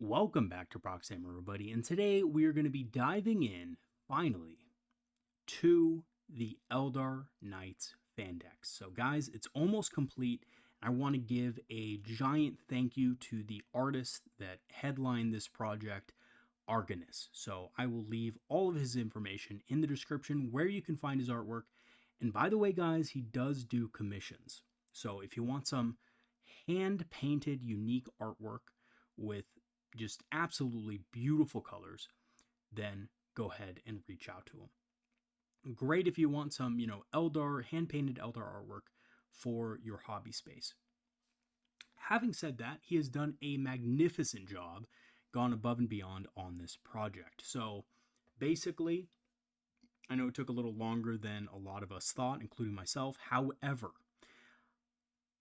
Welcome back to Proxy, everybody, and today we are going to be diving in, finally, to the Eldar Knights Fandex. So, guys, it's almost complete. I want to give a giant thank you to the artist that headlined this project, Argonis. So, I will leave all of his information in the description where you can find his artwork. And by the way, guys, he does do commissions. So, if you want some hand painted, unique artwork with just absolutely beautiful colors, then go ahead and reach out to him. Great if you want some, Eldar, hand painted Eldar artwork for your hobby space. Having said that, he has done a magnificent job, gone above and beyond on this project. So basically, I know it took a little longer than a lot of us thought, including myself. However,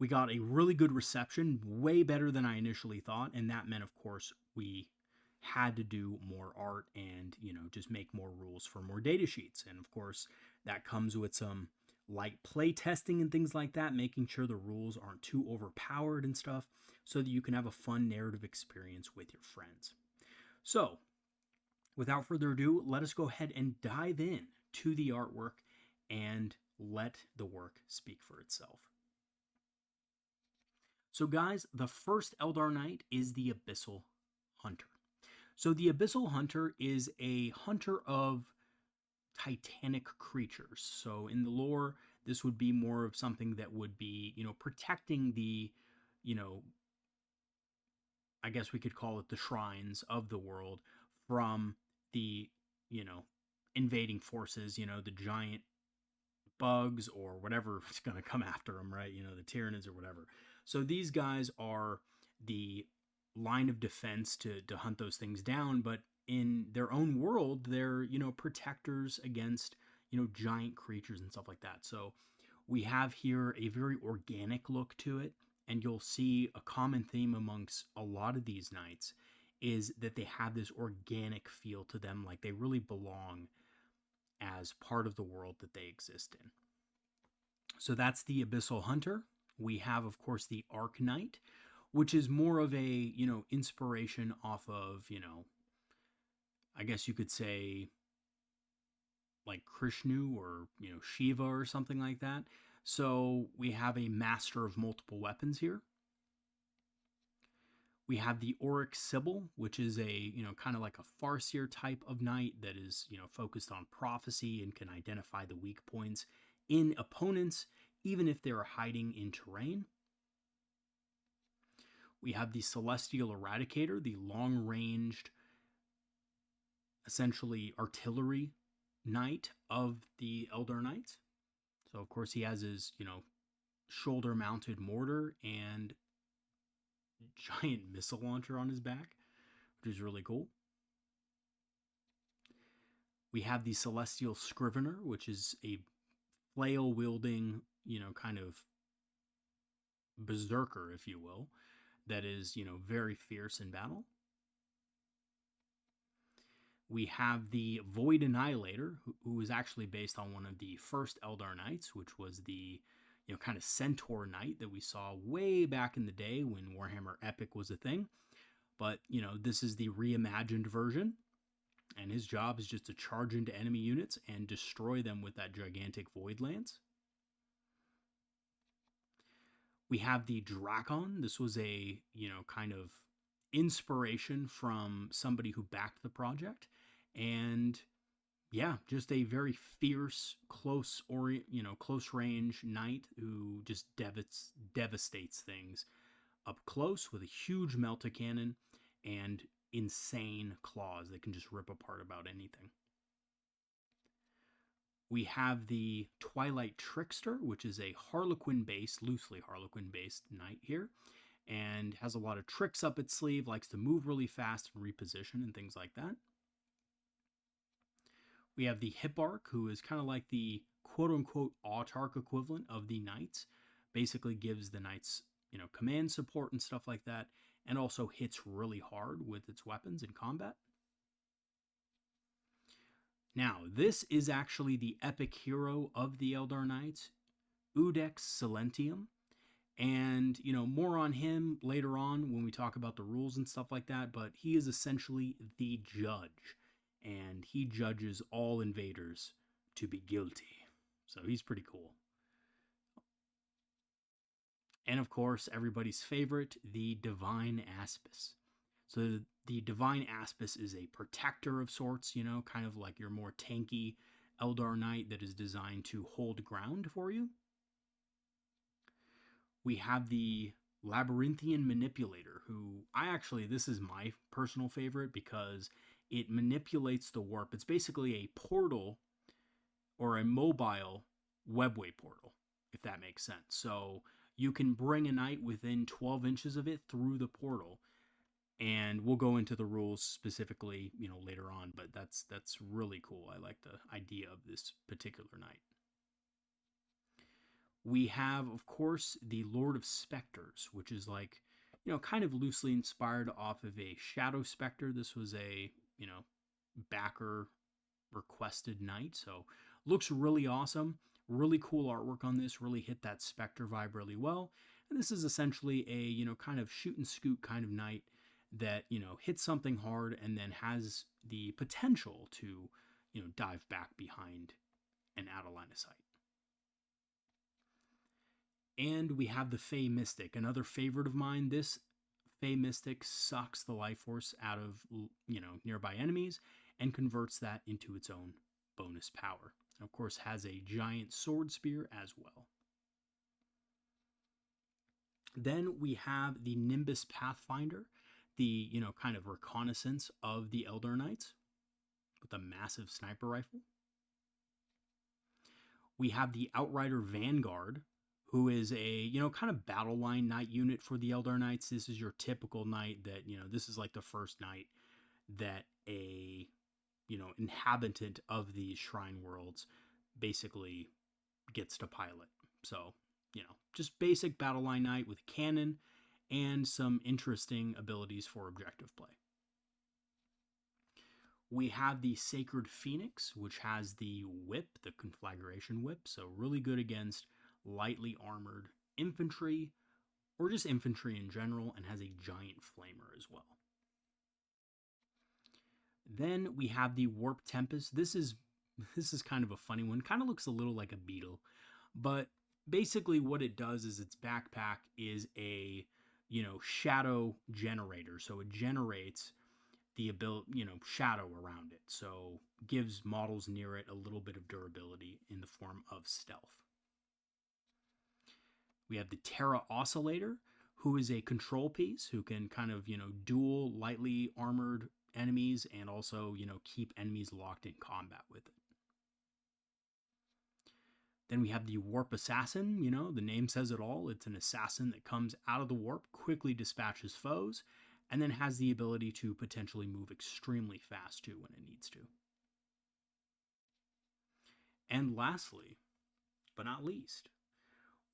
we got a really good reception, way better than I initially thought, and that meant, of course, we had to do more art and, just make more rules for more data sheets. And of course, that comes with some light play testing and things like that, making sure the rules aren't too overpowered and stuff, so that you can have a fun narrative experience with your friends. So, without further ado, let us go ahead and dive in to the artwork and let the work speak for itself. So, guys, the first Eldar Knight is the Abyssal Hunter. So, the Abyssal Hunter is a hunter of titanic creatures. So, in the lore, this would be more of something that would be, protecting the, I guess we could call it the shrines of the world from the, invading forces, the giant bugs or whatever is going to come after them, right? The Tyranids or whatever. So these guys are the line of defense to hunt those things down, but in their own world, they're, protectors against, giant creatures and stuff like that. So we have here a very organic look to it, and you'll see a common theme amongst a lot of these knights is that they have this organic feel to them, like they really belong as part of the world that they exist in. So that's the Abyssal Hunter. We have, of course, the Arc Knight, which is more of a, inspiration off of, I guess you could say like Krishnu or, Shiva or something like that. So we have a master of multiple weapons here. We have the Auric Sibyl, which is a, kind of like a Farseer type of knight that is, focused on prophecy and can identify the weak points in opponents, even if they're hiding in terrain. We have the Celestial Eradicator, the long-ranged, essentially artillery knight of the Eldar Knights. So, of course, he has his, shoulder-mounted mortar and giant missile launcher on his back, which is really cool. We have the Celestial Scrivener, which is a flail-wielding, kind of berserker, if you will, that is, very fierce in battle. We have the Void Annihilator, who is actually based on one of the first Eldar Knights, which was the, kind of Centaur Knight that we saw way back in the day when Warhammer Epic was a thing. But, this is the reimagined version, and his job is just to charge into enemy units and destroy them with that gigantic Void Lance. We have the Drakon. This was a, kind of inspiration from somebody who backed the project. And yeah, just a very fierce, close range knight who just devastates things up close with a huge melta cannon and insane claws that can just rip apart about anything. We have the Twilight Trickster, which is a Harlequin-based, loosely Harlequin-based knight here, and has a lot of tricks up its sleeve, likes to move really fast and reposition and things like that. We have the Hipparch, who is kind of like the quote-unquote autarch equivalent of the knights, basically gives the knights, command support and stuff like that, and also hits really hard with its weapons in combat. Now, this is actually the epic hero of the Eldar Knights, Udex Silentium, And, more on him later on when we talk about the rules and stuff like that, but he is essentially the judge, and he judges all invaders to be guilty. So he's pretty cool. And of course, everybody's favorite, the Divine Aspis. So the Divine Aspis is a protector of sorts, kind of like your more tanky Eldar Knight that is designed to hold ground for you. We have the Labyrinthian Manipulator, who this is my personal favorite because it manipulates the warp. It's basically a portal or a mobile webway portal, if that makes sense. So you can bring a knight within 12 inches of it through the portal. And we'll go into the rules specifically, later on, but that's really cool. I like the idea of this particular knight. We have, of course, the Lord of Specters, which is like, kind of loosely inspired off of a Shadow Spectre. This was a, backer requested knight. So looks really awesome. Really cool artwork on this. Really hit that Spectre vibe really well. And this is essentially a, kind of shoot and scoot kind of knight that, hits something hard and then has the potential to, dive back behind and out of line of sight. And we have the Fey Mystic, another favorite of mine. This Fey Mystic sucks the life force out of, nearby enemies and converts that into its own bonus power. And of course, has a giant sword spear as well. Then we have the Nimbus Pathfinder, the, kind of reconnaissance of the Eldar Knights with a massive sniper rifle. We have the Outrider Vanguard, who is a, kind of battle line knight unit for the Eldar Knights. This is your typical knight that, this is like the first knight that a, inhabitant of these shrine worlds basically gets to pilot. So, just basic battle line knight with a cannon and some interesting abilities for objective play. We have the Sacred Phoenix, which has the whip, the conflagration whip. So really good against lightly armored infantry or just infantry in general, and has a giant flamer as well. Then we have the Warp Tempest. This is kind of a funny one. Kind of looks a little like a beetle, but basically what it does is its backpack is a, shadow generator. So it generates the ability, shadow around it. So gives models near it a little bit of durability in the form of stealth. We have the Terra Oscillator, who is a control piece who can kind of, duel lightly armored enemies and also, keep enemies locked in combat with it. Then we have the Warp Assassin. The name says it all. It's an assassin that comes out of the warp, quickly dispatches foes, and then has the ability to potentially move extremely fast too when it needs to. And lastly, but not least,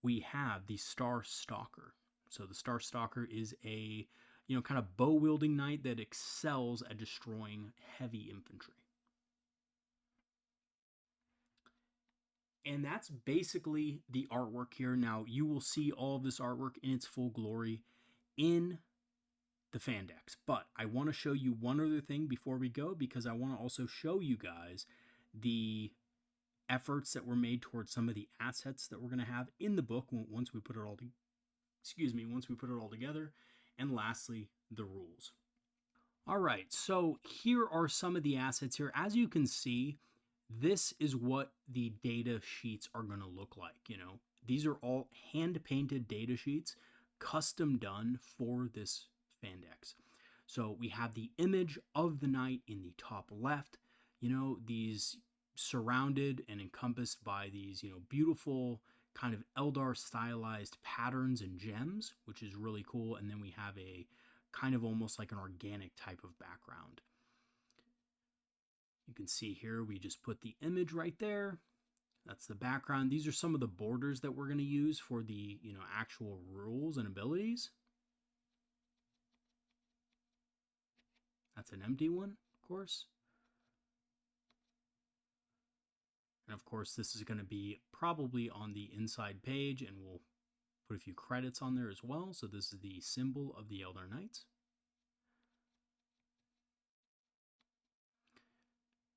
we have the Star Stalker. So the Star Stalker is a, kind of bow-wielding knight that excels at destroying heavy infantry. And that's basically the artwork here. Now, you will see all of this artwork in its full glory in the Fandex. But I want to show you one other thing before we go, because I want to also show you guys the efforts that were made towards some of the assets that we're going to have in the book once we put it all together. And lastly, the rules. All right, so here are some of the assets here. As you can see, this is what the data sheets are going to look like. These are all hand-painted data sheets, custom done for this Fandex. So we have the image of the knight in the top left, these surrounded and encompassed by these, beautiful kind of Eldar stylized patterns and gems, which is really cool. And then we have a kind of almost like an organic type of background. You can see here, we just put the image right there. That's the background. These are some of the borders that we're going to use for the, actual rules and abilities. That's an empty one, of course. And of course, this is going to be probably on the inside page, and we'll Put a few credits on there as well. So this is the symbol of the Eldar Knights.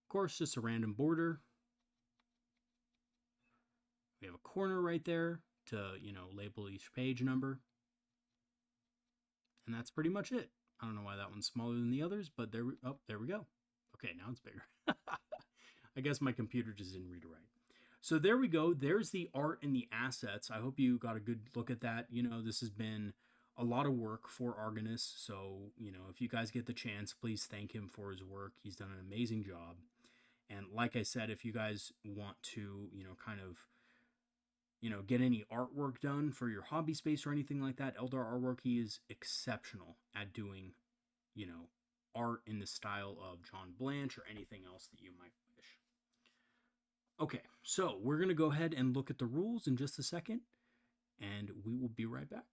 Of course, just a random border. We have a corner right there to, label each page number. And that's pretty much it. I don't know why that one's smaller than the others, but there we go. Okay, now it's bigger. I guess my computer just didn't read it right. So there we go. There's the art and the assets. I hope you got a good look at that. This has been a lot of work for Argonus. So, if you guys get the chance, please thank him for his work. He's done an amazing job. And like I said, if you guys want to, kind of, get any artwork done for your hobby space or anything like that, Eldar Artwork, he is exceptional at doing, art in the style of John Blanche or anything else that you might wish. Okay, so we're going to go ahead and look at the rules in just a second, and we will be right back.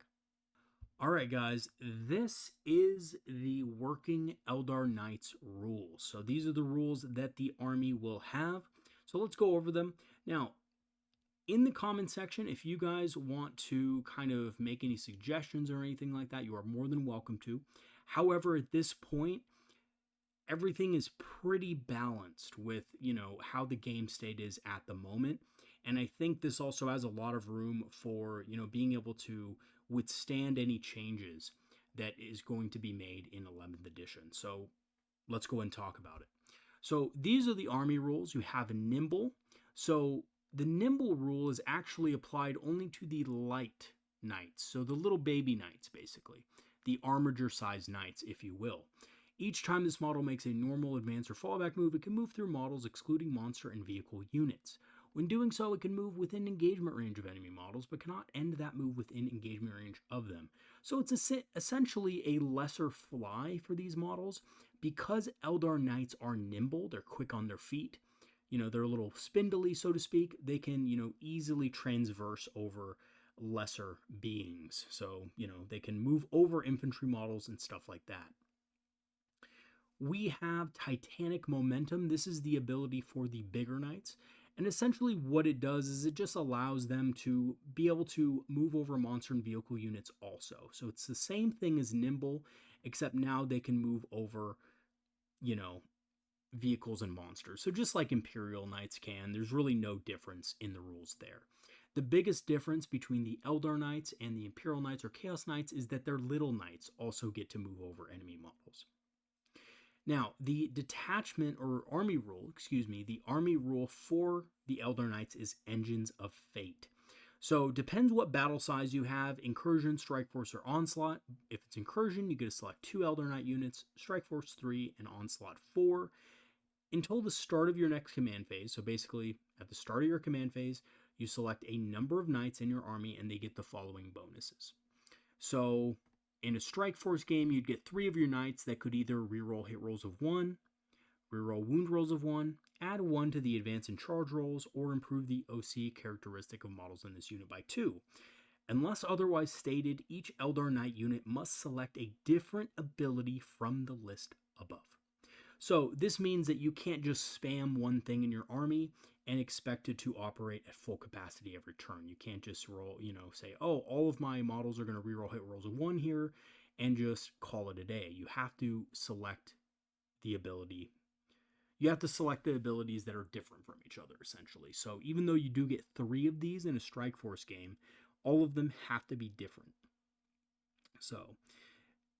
All right, guys, this is the working Eldar Knights rules. So these are the rules that the army will have. So let's go over them. Now, in the comment section, if you guys want to kind of make any suggestions or anything like that, you are more than welcome to. However, at this point, everything is pretty balanced with, how the game state is at the moment. And I think this also has a lot of room for, being able to withstand any changes that is going to be made in 11th edition. So let's go and talk about it. So these are the army rules. You have nimble. So the nimble rule is actually applied only to the light knights. So the little baby knights, basically. The armiger-sized knights, if you will. Each time this model makes a normal, advance, or fallback move, it can move through models excluding monster and vehicle units. When doing so, it can move within engagement range of enemy models, but cannot end that move within engagement range of them. So it's essentially a lesser fly for these models. Because Eldar Knights are nimble, they're quick on their feet, they're a little spindly, so to speak, they can, easily transverse over lesser beings. So, they can move over infantry models and stuff like that. We have Titanic Momentum. This is the ability for the bigger knights. And essentially what it does is it just allows them to be able to move over monster and vehicle units also. So it's the same thing as Nimble, except now they can move over, vehicles and monsters. So just like Imperial Knights can, there's really no difference in the rules there. The biggest difference between the Eldar Knights and the Imperial Knights or Chaos Knights is that their little knights also get to move over enemy models. Now, the detachment or army rule, the army rule for the Eldar Knights is Engines of Fate. So, depends what battle size you have, Incursion, Strike Force, or Onslaught. If it's Incursion, you get to select 2 Eldar Knight units, Strike Force 3, and Onslaught 4. Until the start of your next command phase, so basically at the start of your command phase, you select a number of knights in your army and they get the following bonuses. So, in a Strike Force game, you'd get 3 of your knights that could either reroll hit rolls of 1, reroll wound rolls of 1, add 1 to the advance and charge rolls, or improve the OC characteristic of models in this unit by 2. Unless otherwise stated, each Eldar Knight unit must select a different ability from the list above. So this means that you can't just spam one thing in your army and expect it to operate at full capacity every turn. You can't just roll, say, oh, all of my models are going to reroll hit rolls of 1 here and just call it a day. You have to select the ability. You have to select the abilities that are different from each other, essentially. So even though you do get 3 of these in a Strike Force game, all of them have to be different. So,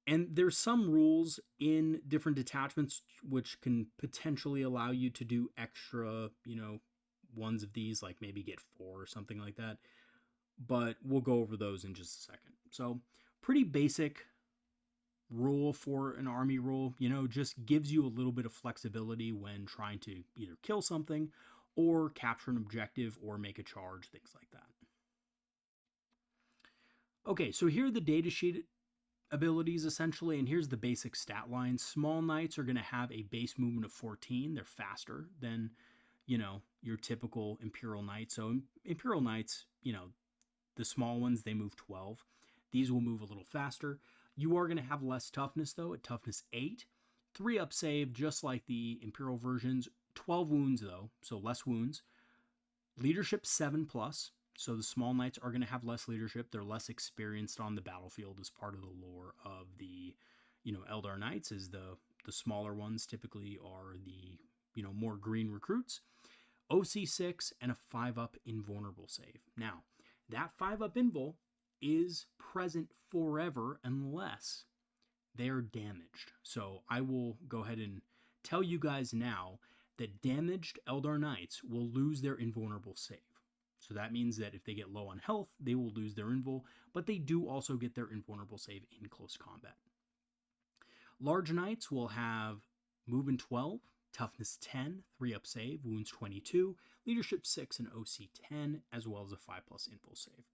and there's some rules in different detachments which can potentially allow you to do extra, ones of these, like maybe get 4 or something like that. But we'll go over those in just a second. So, pretty basic rule for an army rule, just gives you a little bit of flexibility when trying to either kill something or capture an objective or make a charge, things like that. Okay, so here are the datasheet abilities essentially, and here's the basic stat line. Small knights are going to have a base movement of 14. They're faster than, your typical Imperial Knight. So Imperial Knights, the small ones, they move 12. These will move a little faster. You are going to have less toughness though, at toughness 8. 3 up save, just like the Imperial versions. 12 wounds though, so less wounds. Leadership 7+, So the small knights are going to have less leadership. They're less experienced on the battlefield as part of the lore of the, Eldar knights. Is the smaller ones typically are the, more green recruits. OC6 and a 5-up invulnerable save. Now, that 5-up invul is present forever unless they're damaged. So I will go ahead and tell you guys now that damaged Eldar Knights will lose their invulnerable save. So that means that if they get low on health, they will lose their invul, but they do also get their invulnerable save in close combat. Large Knights will have movement 12, toughness 10, 3-up save, wounds 22, leadership 6, and OC 10, as well as a 5+ invul save.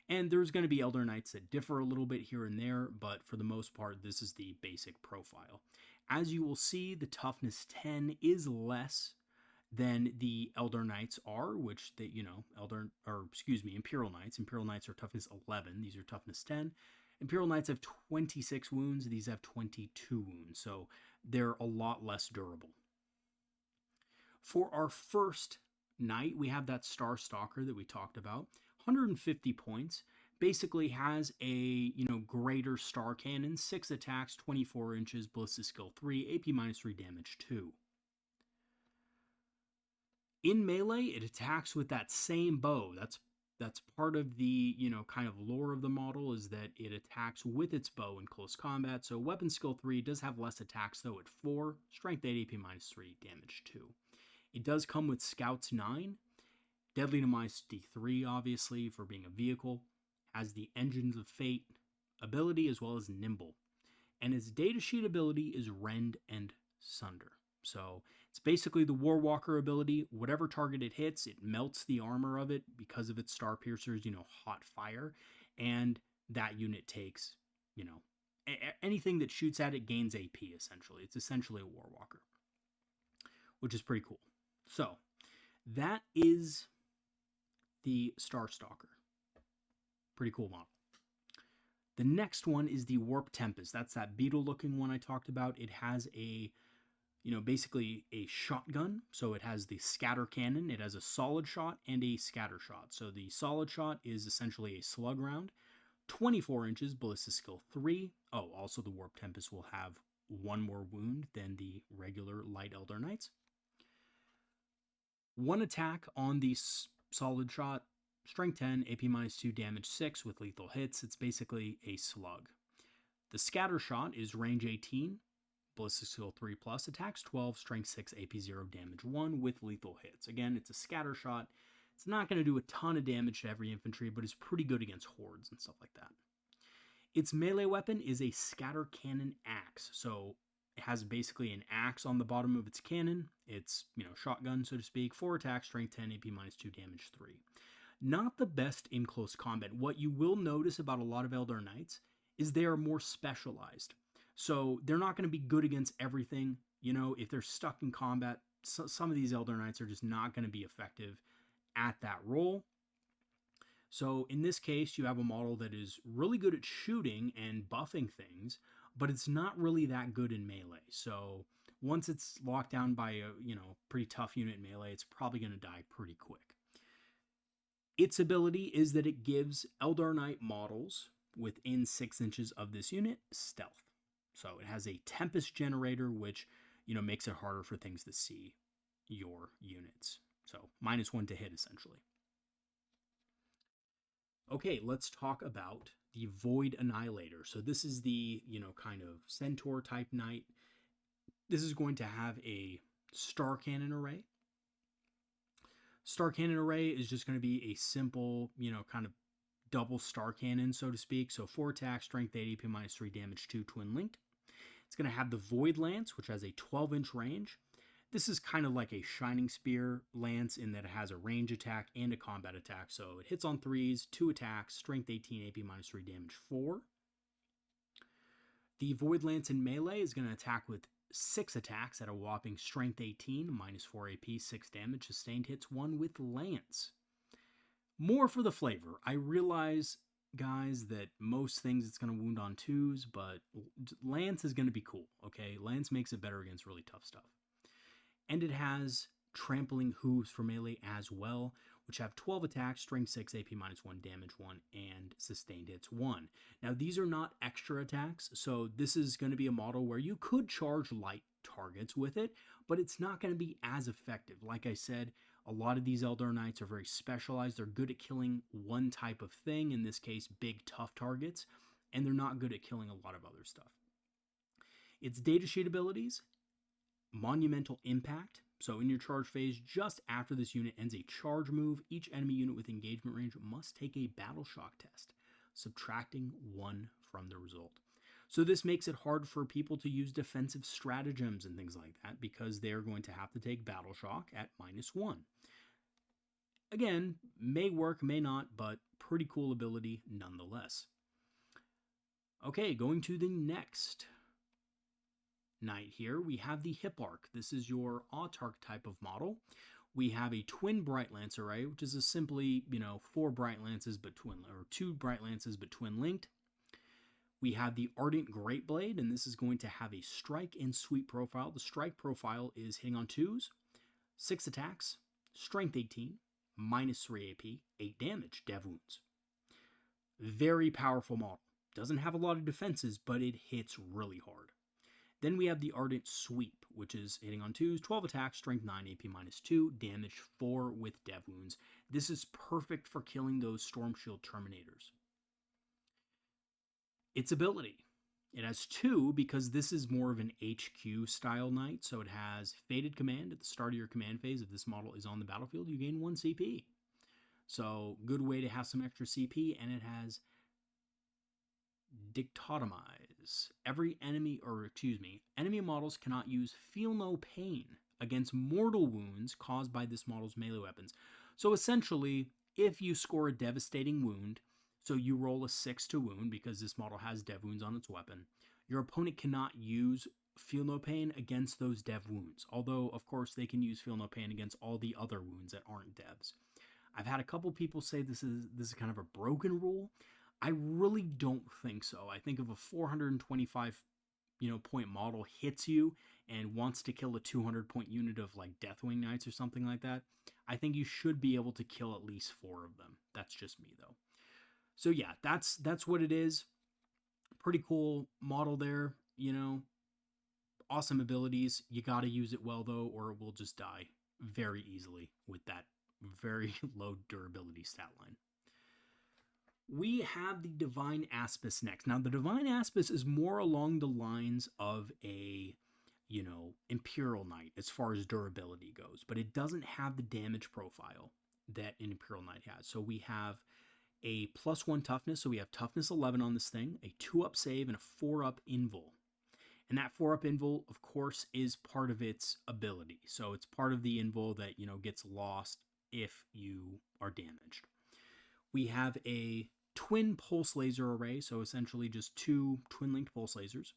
And there's going to be Eldar Knights that differ a little bit here and there, but for the most part, this is the basic profile. As you will see, the toughness 10 is less than the Eldar Knights are, which they, Imperial Knights. Imperial Knights are toughness 11. These are toughness 10. Imperial Knights have 26 wounds. These have 22 wounds, so they're a lot less durable. For our first knight, we have that Star Stalker that we talked about. 150 points. Basically has a, greater star cannon, 6 attacks, 24 inches, ballistic skill 3, AP -3, damage 2. In melee, it attacks with that same bow. That's part of the, kind of lore of the model, is that it attacks with its bow in close combat. So weapon skill 3 does have less attacks though at 4, strength 8, AP -3, damage 2. It does come with Scouts 9, deadly to -3 obviously for being a vehicle, has the Engines of Fate ability as well as Nimble. And its datasheet ability is Rend and Sunder. So it's basically the Warwalker ability. Whatever target it hits, it melts the armor of it because of its Star Piercer's, hot fire. And that unit takes, anything that shoots at it gains AP, essentially. It's essentially a Warwalker, which is pretty cool. So that is the Star Stalker. Pretty cool model. The next one is the Warp Tempest. That's that beetle-looking one I talked about. It has a, basically a shotgun. So it has the scatter cannon. It has a solid shot and a scatter shot. So the solid shot is essentially a slug round. 24 inches, ballistic skill 3. Oh, also the Warp Tempest will have 1 more wound than the regular light Eldar Knights. 1 attack on the solid shot, strength 10, AP -2, damage 6 with lethal hits. It's basically a slug. The scatter shot is range 18, ballistic skill 3+, attacks 12, strength 6, AP 0, damage 1 with lethal hits. Again, it's a scatter shot. It's not going to do a ton of damage to every infantry, but it's pretty good against hordes and stuff like that. Its melee weapon is a scatter cannon axe. So it has basically an axe on the bottom of its cannon. It's, shotgun, so to speak. 4 attacks, strength 10, AP -2, damage 3. Not the best in close combat. What you will notice about a lot of Eldar Knights is they are more specialized. So they're not going to be good against everything. If they're stuck in combat, some of these Eldar Knights are just not going to be effective at that role. So in this case, you have a model that is really good at shooting and buffing things, but it's not really that good in melee. So once it's locked down by a, pretty tough unit in melee, it's probably going to die pretty quick. Its ability is that it gives Eldar Knight models within 6 inches of this unit stealth. So it has a Tempest generator, which, makes it harder for things to see your units. So -1 to hit, essentially. Okay, let's talk about the Void Annihilator. So this is the, kind of Centaur type knight. This is going to have a Star Cannon array. Star Cannon array is just going to be a simple, kind of double Star Cannon, so to speak. So 4 attacks, strength 8, AP -3, damage 2, twin linked. It's going to have the Void Lance, which has a 12-inch range. This is kind of like a Shining Spear Lance in that it has a range attack and a combat attack. So it hits on 3s, 2 attacks, strength 18, AP -3, damage 4. The Void Lance in melee is going to attack with 6 attacks at a whopping strength 18, -4 AP, 6 damage, sustained hits 1 with Lance. More for the flavor. I realize, guys, that most things it's going to wound on 2s, but Lance is going to be cool, okay? Lance makes it better against really tough stuff. And it has Trampling Hooves for melee as well, which have 12 attacks, strength 6, AP minus 1, damage 1, and sustained hits 1. Now, these are not extra attacks, so this is going to be a model where you could charge light targets with it, but it's not going to be as effective. Like I said, a lot of these Eldar Knights are very specialized. They're good at killing one type of thing, in this case, big, tough targets, and they're not good at killing a lot of other stuff. Its datasheet abilities: Monumental Impact. So in your charge phase, just after this unit ends a charge move, each enemy unit with engagement range must take a battle shock test, subtracting 1 from the result. So this makes it hard for people to use defensive stratagems and things like that, because they're going to have to take battle shock at -1. Again, may work, may not, but pretty cool ability nonetheless. Okay, going to the next Knight here, we have the Hipparch. This is your autarch type of model. We have a twin Bright Lance array, which is a simply, 4 Bright Lances but twin, or 2 Bright Lances but twin linked. We have the Ardent Great Blade, and this is going to have a strike and sweep profile. The strike profile is hitting on 2s, 6 attacks, strength 18, minus 3 AP, 8 damage, dev wounds. Very powerful model. Doesn't have a lot of defenses, but it hits really hard. Then we have the Ardent Sweep, which is hitting on 2s, 12 attacks, strength 9, AP minus 2, damage 4 with dev wounds. This is perfect for killing those Storm Shield Terminators. Its ability: it has 2 because this is more of an HQ style knight, so it has Fated Command. At the start of your command phase, if this model is on the battlefield, you gain 1 CP. So good way to have some extra CP, and it has Dichotomize. Enemy models cannot use Feel No Pain against mortal wounds caused by this model's melee weapons. So essentially, if you score a devastating wound, so you roll a 6 to wound because this model has dev wounds on its weapon, your opponent cannot use Feel No Pain against those dev wounds. Although, of course, they can use Feel No Pain against all the other wounds that aren't devs. I've had a couple people say this is kind of a broken rule. I really don't think so. I think if a 425 point model hits you and wants to kill a 200-point unit of like Deathwing Knights or something like that, I think you should be able to kill at least 4 of them. That's just me though. So yeah, that's what it is. Pretty cool model there, Awesome abilities. You got to use it well though, or it will just die very easily with that very low durability stat line. We have the Divine Aspis next. Now, the Divine Aspis is more along the lines of a, Imperial Knight as far as durability goes, but it doesn't have the damage profile that an Imperial Knight has. So we have a +1 toughness, so we have toughness 11 on this thing, a 2-up save, and a 4-up invul. And that 4-up invul, of course, is part of its ability. So it's part of the invul that, gets lost if you are damaged. We have a twin pulse laser array, so essentially just 2 twin-linked pulse lasers.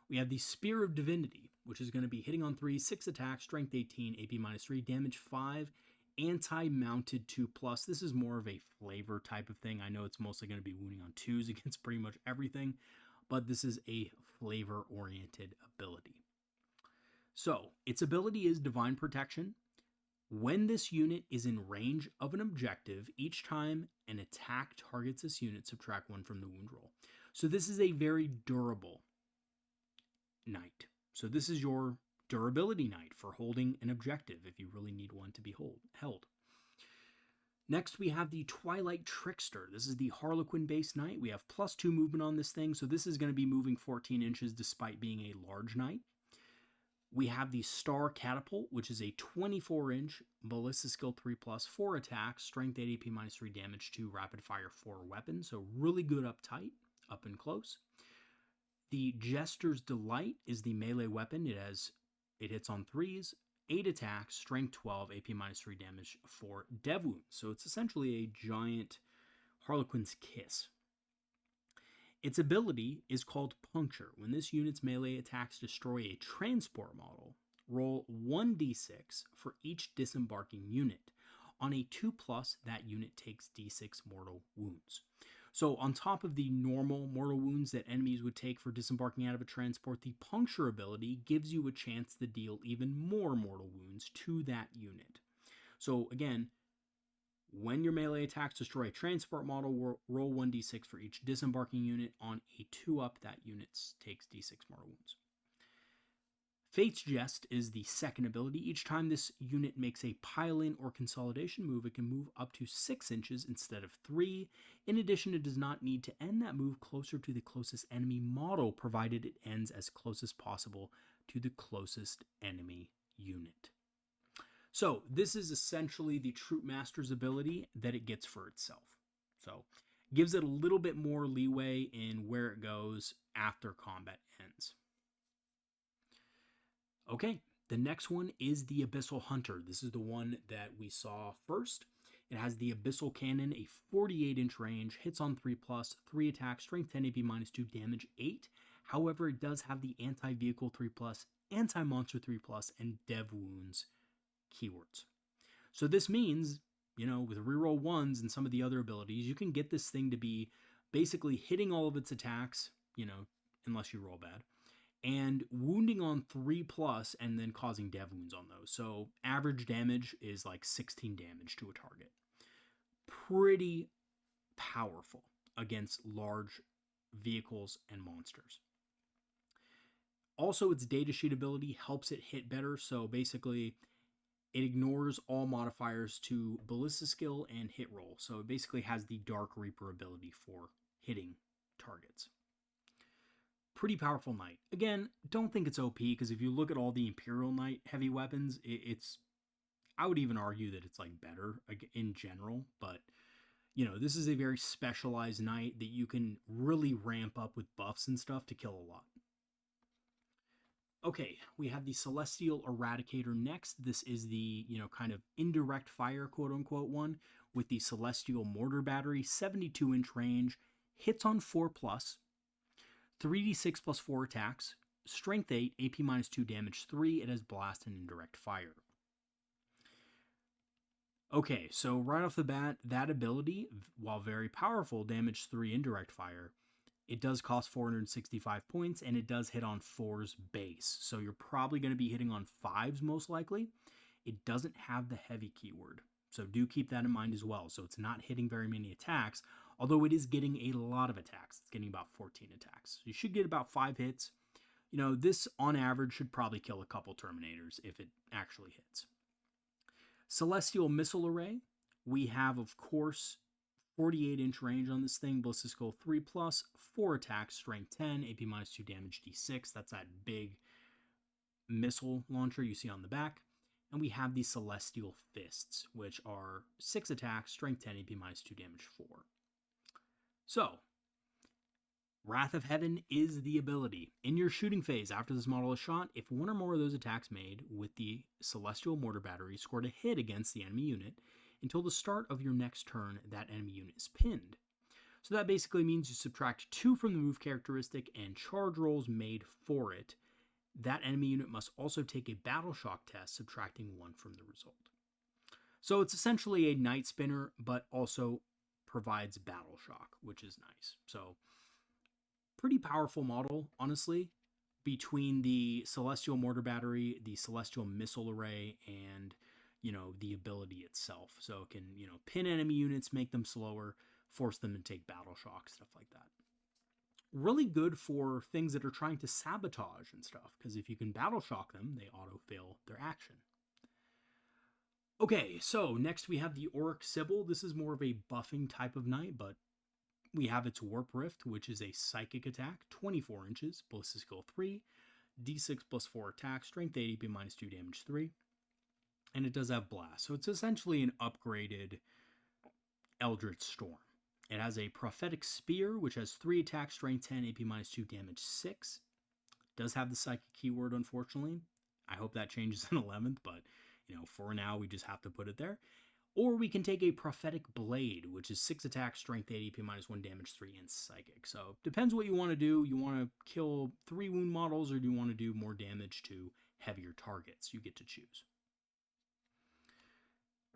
We have the Spear of Divinity, which is going to be hitting on 3, 6 attacks, strength 18, AP minus 3, damage 5, anti-mounted 2+. This is more of a flavor type of thing. I know it's mostly going to be wounding on 2s against pretty much everything, but this is a flavor-oriented ability. So, its ability is Divine Protection. When this unit is in range of an objective, each time an attack targets this unit, subtract 1 from the wound roll. So this is a very durable knight. So this is your durability knight for holding an objective if you really need one to be held. Next, we have the Twilight Trickster. This is the Harlequin-based knight. We have +2 movement on this thing, so this is going to be moving 14 inches despite being a large knight. We have the Star Catapult, which is a 24-inch Ballista Skill 3+, 4 attacks, Strength 8, AP minus 3 damage to rapid fire 4 weapon. So really good up tight, up and close. The Jester's Delight is the melee weapon. It hits on 3s, 8 attacks, Strength 12, AP minus 3 damage for dev wounds. So it's essentially a giant Harlequin's Kiss. Its ability is called Puncture. When this unit's melee attacks destroy a transport model, roll 1d6 for each disembarking unit. On a 2+, that unit takes d6 mortal wounds. So on top of the normal mortal wounds that enemies would take for disembarking out of a transport, the Puncture ability gives you a chance to deal even more mortal wounds to that unit. So again, when your melee attacks destroy a transport model, roll 1d6 for each disembarking unit. On a 2-up, that unit takes d6 mortal wounds. Fate's Jest is the second ability. Each time this unit makes a pile-in or consolidation move, it can move up to 6 inches instead of 3. In addition, it does not need to end that move closer to the closest enemy model, provided it ends as close as possible to the closest enemy unit. So this is essentially the Troop Master's ability that it gets for itself. So gives it a little bit more leeway in where it goes after combat ends. Okay, the next one is the Abyssal Hunter. This is the one that we saw first. It has the Abyssal Cannon, a 48-inch range, hits on 3+, 3 attack, strength 10, AP -2, damage 8. However, it does have the anti-vehicle 3+, anti-monster 3+, and dev wounds keywords. So this means, with reroll 1s and some of the other abilities, you can get this thing to be basically hitting all of its attacks, unless you roll bad, and wounding on 3+ and then causing dev wounds on those. So average damage is like 16 damage to a target. Pretty powerful against large vehicles and monsters. Also, its data sheet ability helps it hit better. So basically, it ignores all modifiers to ballista skill and hit roll. So it basically has the Dark Reaper ability for hitting targets. Pretty powerful knight. Again, don't think it's OP, because if you look at all the Imperial Knight heavy weapons, I would even argue that it's like better in general, but this is a very specialized knight that you can really ramp up with buffs and stuff to kill a lot. Okay, we have the Celestial Eradicator next. This is the, kind of indirect fire, quote-unquote one, with the Celestial Mortar Battery, 72-inch range, hits on 4+, 3d6 plus 4 attacks, strength 8, AP -2, damage 3. It has blast and indirect fire. Okay, so right off the bat, that ability, while very powerful, damage 3 indirect fire, it does cost 465 points, and it does hit on 4's base. So you're probably going to be hitting on 5's most likely. It doesn't have the heavy keyword, so do keep that in mind as well. So it's not hitting very many attacks, although it is getting a lot of attacks. It's getting about 14 attacks. You should get about 5 hits. This on average should probably kill a couple Terminators if it actually hits. Celestial Missile Array. We have, of course, 48-inch range on this thing. Ballista Skill 3+, 4 attacks, strength 10, AP -2, damage d6. That's that big missile launcher you see on the back. And we have the Celestial Fists, which are 6 attacks, strength 10, AP -2, damage 4. So, Wrath of Heaven is the ability. In your shooting phase, after this model is shot, if one or more of those attacks made with the Celestial Mortar Battery scored a hit against the enemy unit, until the start of your next turn, that enemy unit is pinned. So that basically means you subtract 2 from the move characteristic and charge rolls made for it. That enemy unit must also take a Battle Shock test, subtracting 1 from the result. So it's essentially a Night Spinner, but also provides Battle Shock, which is nice. So pretty powerful model, honestly, between the Celestial Mortar Battery, the Celestial Missile Array, and, the ability itself. So it can, pin enemy units, make them slower, force them to take Battle Shock, stuff like that. Really good for things that are trying to sabotage and stuff, because if you can Battle Shock them, they auto-fail their action. Okay, so next we have the Auric Sibyl. This is more of a buffing type of knight, but we have its Warp Rift, which is a psychic attack, 24 inches, Ballista Skill 3, d6 plus 4 attack, strength 8, AP -2, damage 3. And it does have blast. So it's essentially an upgraded Eldritch Storm. It has a Prophetic Spear, which has 3 attack, strength 10, AP -2, damage 6. It does have the psychic keyword, unfortunately. I hope that changes in 11th, but, for now, we just have to put it there. Or we can take a Prophetic Blade, which is 6 attack, strength 8, AP -1, damage 3, and psychic. So, depends what you want to do. You want to kill 3 wound models, or do you want to do more damage to heavier targets? You get to choose.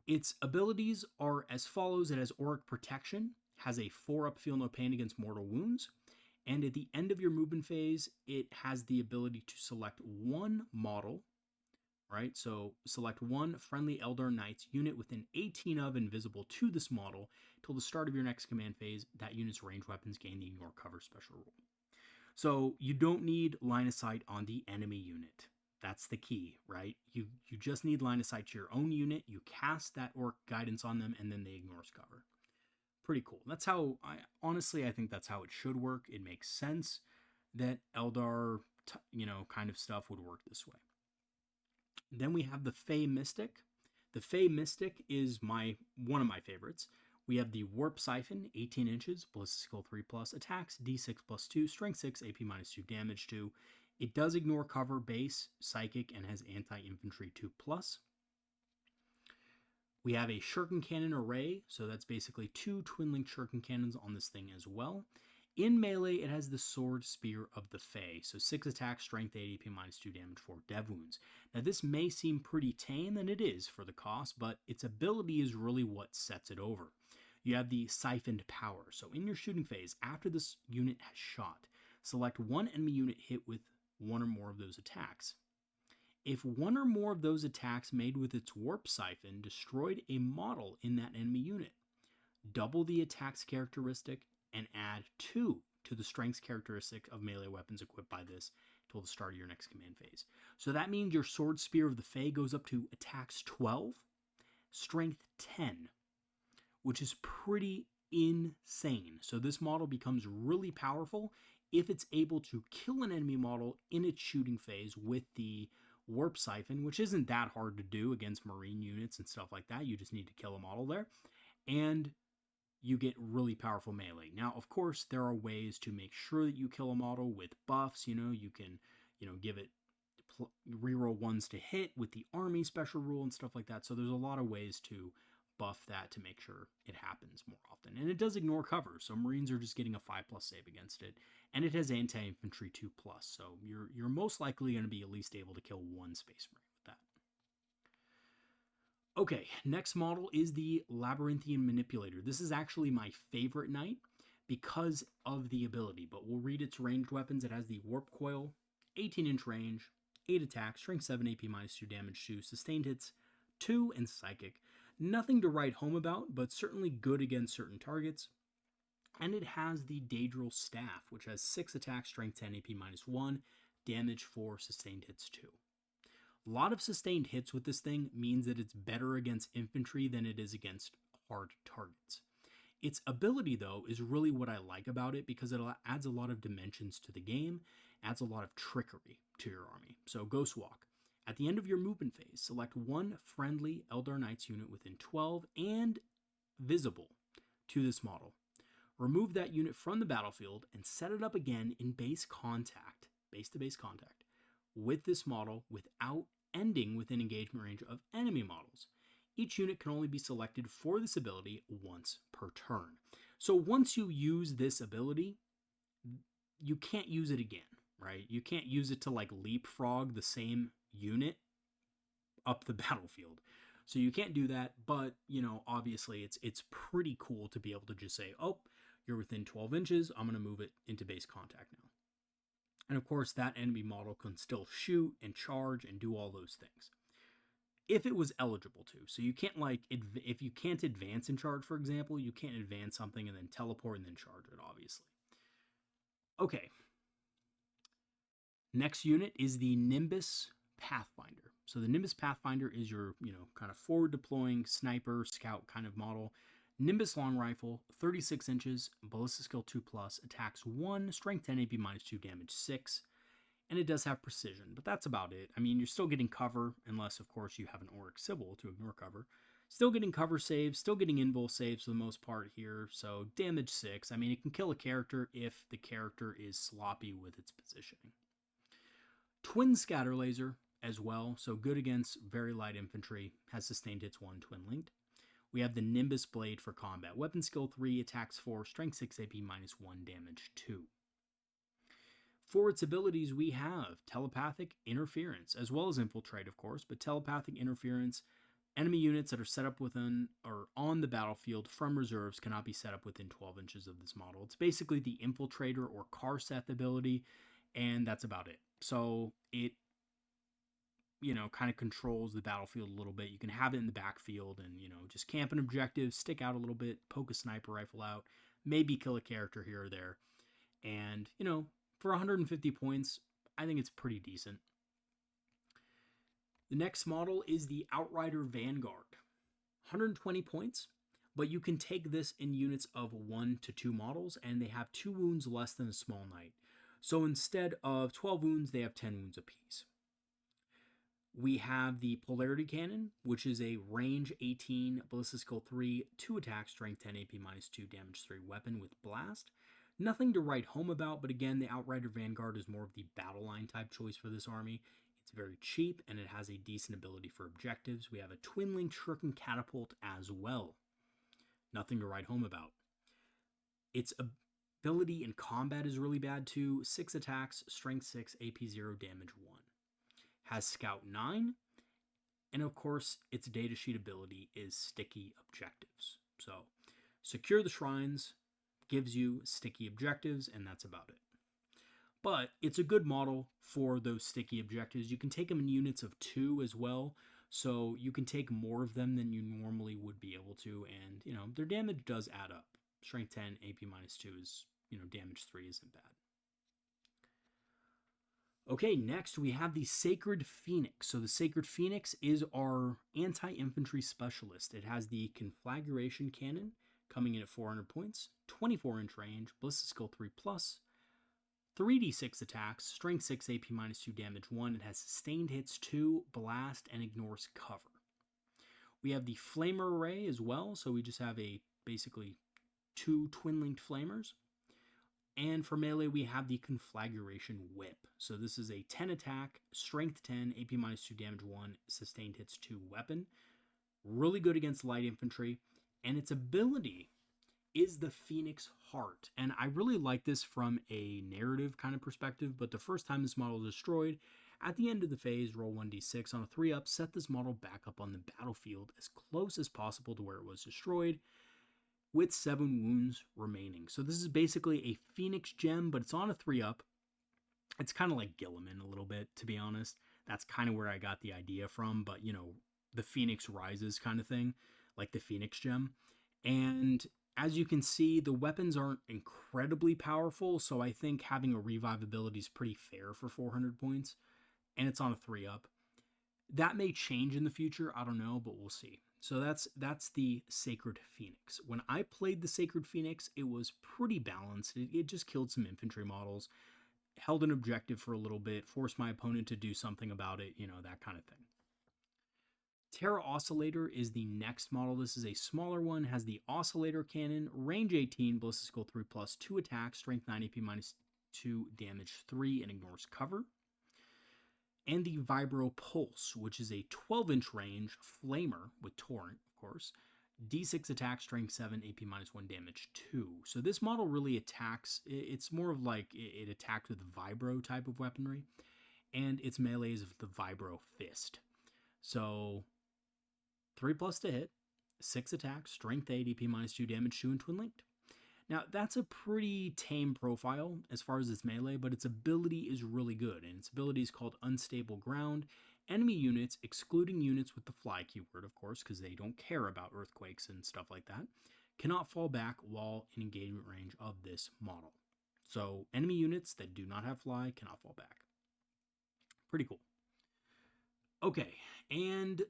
Its abilities are as follows. It has Auric Protection, has a 4-up Feel No Pain against mortal wounds, and at the end of your movement phase, it has the ability to select one model right? So select one friendly Eldar Knights unit within 18 of and visible to this model till the start of your next command phase. That unit's ranged weapons gain the ignore cover special rule. So you don't need line of sight on the enemy unit. That's the key, right? You just need line of sight to your own unit. You cast that orc guidance on them, and then they ignores cover. Pretty cool. That's how I think that's how it should work. It makes sense that Eldar, kind of stuff would work this way. Then we have the Fey Mystic. The Fey Mystic is one of my favorites. We have the Warp Siphon, 18 inches, Ballistic Skill 3 plus, attacks D6 plus 2, Strength 6, AP minus 2, damage 2. It does ignore cover, base, psychic, and has anti-infantry 2 plus. We have a Shuriken Cannon array, so that's basically 2 twin-linked Shuriken Cannons on this thing as well. In melee, it has the Sword Spear of the Fae, so 6 attack, strength 8, AP minus 2 damage, 4 dev wounds. Now this may seem pretty tame, and it is for the cost, but its ability is really what sets it over. You have the Siphoned Power, so in your shooting phase, after this unit has shot, select one enemy unit hit with one or more of those attacks. If one or more of those attacks made with its Warp Siphon destroyed a model in that enemy unit, double the attack's characteristic and add 2 to the strengths characteristic of melee weapons equipped by this till the start of your next command phase. So that means your Sword Spear of the Fae goes up to attacks 12, strength 10, which is pretty insane. So this model becomes really powerful if it's able to kill an enemy model in its shooting phase with the Warp Siphon, which isn't that hard to do against marine units and stuff like that. You just need to kill a model there. And you get really powerful melee. Now, of course, there are ways to make sure that you kill a model with buffs. You can, give it reroll ones to hit with the army special rule and stuff like that. So there's a lot of ways to buff that to make sure it happens more often. And it does ignore cover, so Marines are just getting a 5+ save against it. And it has anti-infantry 2+, so you're most likely going to be at least able to kill one Space Marine with that. Okay, next model is the Labyrinthian Manipulator. This is actually my favorite knight because of the ability, but we'll read its ranged weapons. It has the Warp Coil, 18-inch range, 8 attack, strength 7, AP minus 2, damage 2, sustained hits 2, and psychic. Nothing to write home about, but certainly good against certain targets. And it has the Daedral Staff, which has 6 attack, strength 10, AP minus 1, damage 4, sustained hits 2. A lot of sustained hits with this thing means that it's better against infantry than it is against hard targets. Its ability, though, is really what I like about it because it adds a lot of dimensions to the game, adds a lot of trickery to your army. So Ghost Walk. At the end of your movement phase, select one friendly Eldar Knights unit within 12 and visible to this model. Remove that unit from the battlefield and set it up again in base to base contact, with this model without ending within engagement range of enemy models. Each unit can only be selected for this ability once per turn. So once you use this ability, you can't use it again, right? You can't use it to leapfrog the same unit up the battlefield. So you can't do that, but obviously it's pretty cool to be able to just say, oh, you're within 12 inches, I'm going to move it into base contact now. And of course, that enemy model can still shoot and charge and do all those things. If it was eligible to. So you can't if you can't advance and charge, for example, you can't advance something and then teleport and then charge it, obviously. Okay. Next unit is the Nimbus Pathfinder. So the Nimbus Pathfinder is your, kind of forward deploying sniper scout kind of model. Nimbus long rifle, 36 inches, ballistic skill 2+, attacks 1, strength 10, AP minus 2, damage 6. And it does have precision, but that's about it. I mean, you're still getting cover, unless, of course, you have an Auric Sybil to ignore cover. Still getting cover saves, still getting invul saves for the most part here, so damage 6. I mean, it can kill a character if the character is sloppy with its positioning. Twin Scatter Laser as well, so good against very light infantry, has sustained hits 1, twin linked. We have the Nimbus Blade for combat. Weapon skill 3, attacks 4, strength 6, AP minus 1, damage 2. For its abilities, we have Telepathic Interference, as well as Infiltrate, of course, but Telepathic Interference, enemy units that are set up within or on the battlefield from reserves cannot be set up within 12 inches of this model. It's basically the Infiltrator or Karseth ability, and that's about it. So it, kind of controls the battlefield a little bit. You can have it in the backfield and, just camp an objective, stick out a little bit, poke a sniper rifle out, maybe kill a character here or there. And, for 150 points, I think it's pretty decent. The next model is the Outrider Vanguard. 120 points, but you can take this in units of 1 to 2 models, and they have 2 wounds less than a small knight. So instead of 12 wounds, they have 10 wounds apiece. We have the Polarity Cannon, which is a range 18, ballistic skill 3, 2 attack, strength 10, AP minus 2, damage 3 weapon with blast. Nothing to write home about, but again, the Outrider Vanguard is more of the battle line type choice for this army. It's very cheap, and it has a decent ability for objectives. We have a twin-linked shuriken catapult as well. Nothing to write home about. Its ability in combat is really bad too. 6 attacks, strength 6, AP 0, damage 1. Has Scout 9, and of course, its datasheet ability is sticky objectives. So, secure the shrines, gives you sticky objectives, and that's about it. But it's a good model for those sticky objectives. You can take them in units of 2 as well, so you can take more of them than you normally would be able to, and, their damage does add up. Strength 10, AP minus 2 is, damage 3 isn't bad. Okay, next we have the Sacred Phoenix. So the Sacred Phoenix is our anti-infantry specialist. It has the Conflagration Cannon coming in at 400 points, 24-inch range, ballistic skill 3+, 3d6 attacks, strength 6, AP minus 2, damage 1. It has sustained hits 2, blast, and ignores cover. We have the Flamer Array as well, so we just have basically 2 twin-linked flamers. And for melee, we have the Conflagration Whip. So this is a 10 attack, strength 10, AP minus 2, damage 1, sustained hits 2 weapon. Really good against light infantry. And its ability is the Phoenix Heart. And I really like this from a narrative kind of perspective, but the first time this model is destroyed, at the end of the phase, roll 1d6 on a 3-up, set this model back up on the battlefield as close as possible to where it was destroyed, with 7 wounds remaining. So this is basically a Phoenix gem, but it's on a 3-up. It's kind of like Gilliman a little bit, to be honest. That's kind of where I got the idea from, but, the Phoenix Rises kind of thing, like the Phoenix gem. And as you can see, the weapons aren't incredibly powerful, so I think having a revive ability is pretty fair for 400 points, and it's on a 3-up. That may change in the future, I don't know, but we'll see. So that's the Sacred Phoenix. When I played the Sacred Phoenix, it was pretty balanced. It just killed some infantry models, held an objective for a little bit, forced my opponent to do something about it, that kind of thing. Terra Oscillator is the next model. This is a smaller one, has the Oscillator Cannon, range 18, ballistic skill 3+, 2 attacks, strength 9, AP minus 2, damage 3, and ignores cover. And the Vibro Pulse, which is a 12-inch range flamer with Torrent, of course. D6 attack, strength 7, AP minus 1, damage 2. So this model really attacks, it's more of like it attacks with Vibro type of weaponry, and its melee is the Vibro Fist. So 3+ to hit, 6 attack, strength 8, AP minus 2, damage 2, and twin linked. Now, that's a pretty tame profile as far as its melee, but its ability is really good, and its ability is called Unstable Ground. Enemy units, excluding units with the fly keyword, of course, because they don't care about earthquakes and stuff like that, cannot fall back while in engagement range of this model. So, enemy units that do not have fly cannot fall back. Pretty cool. Okay, and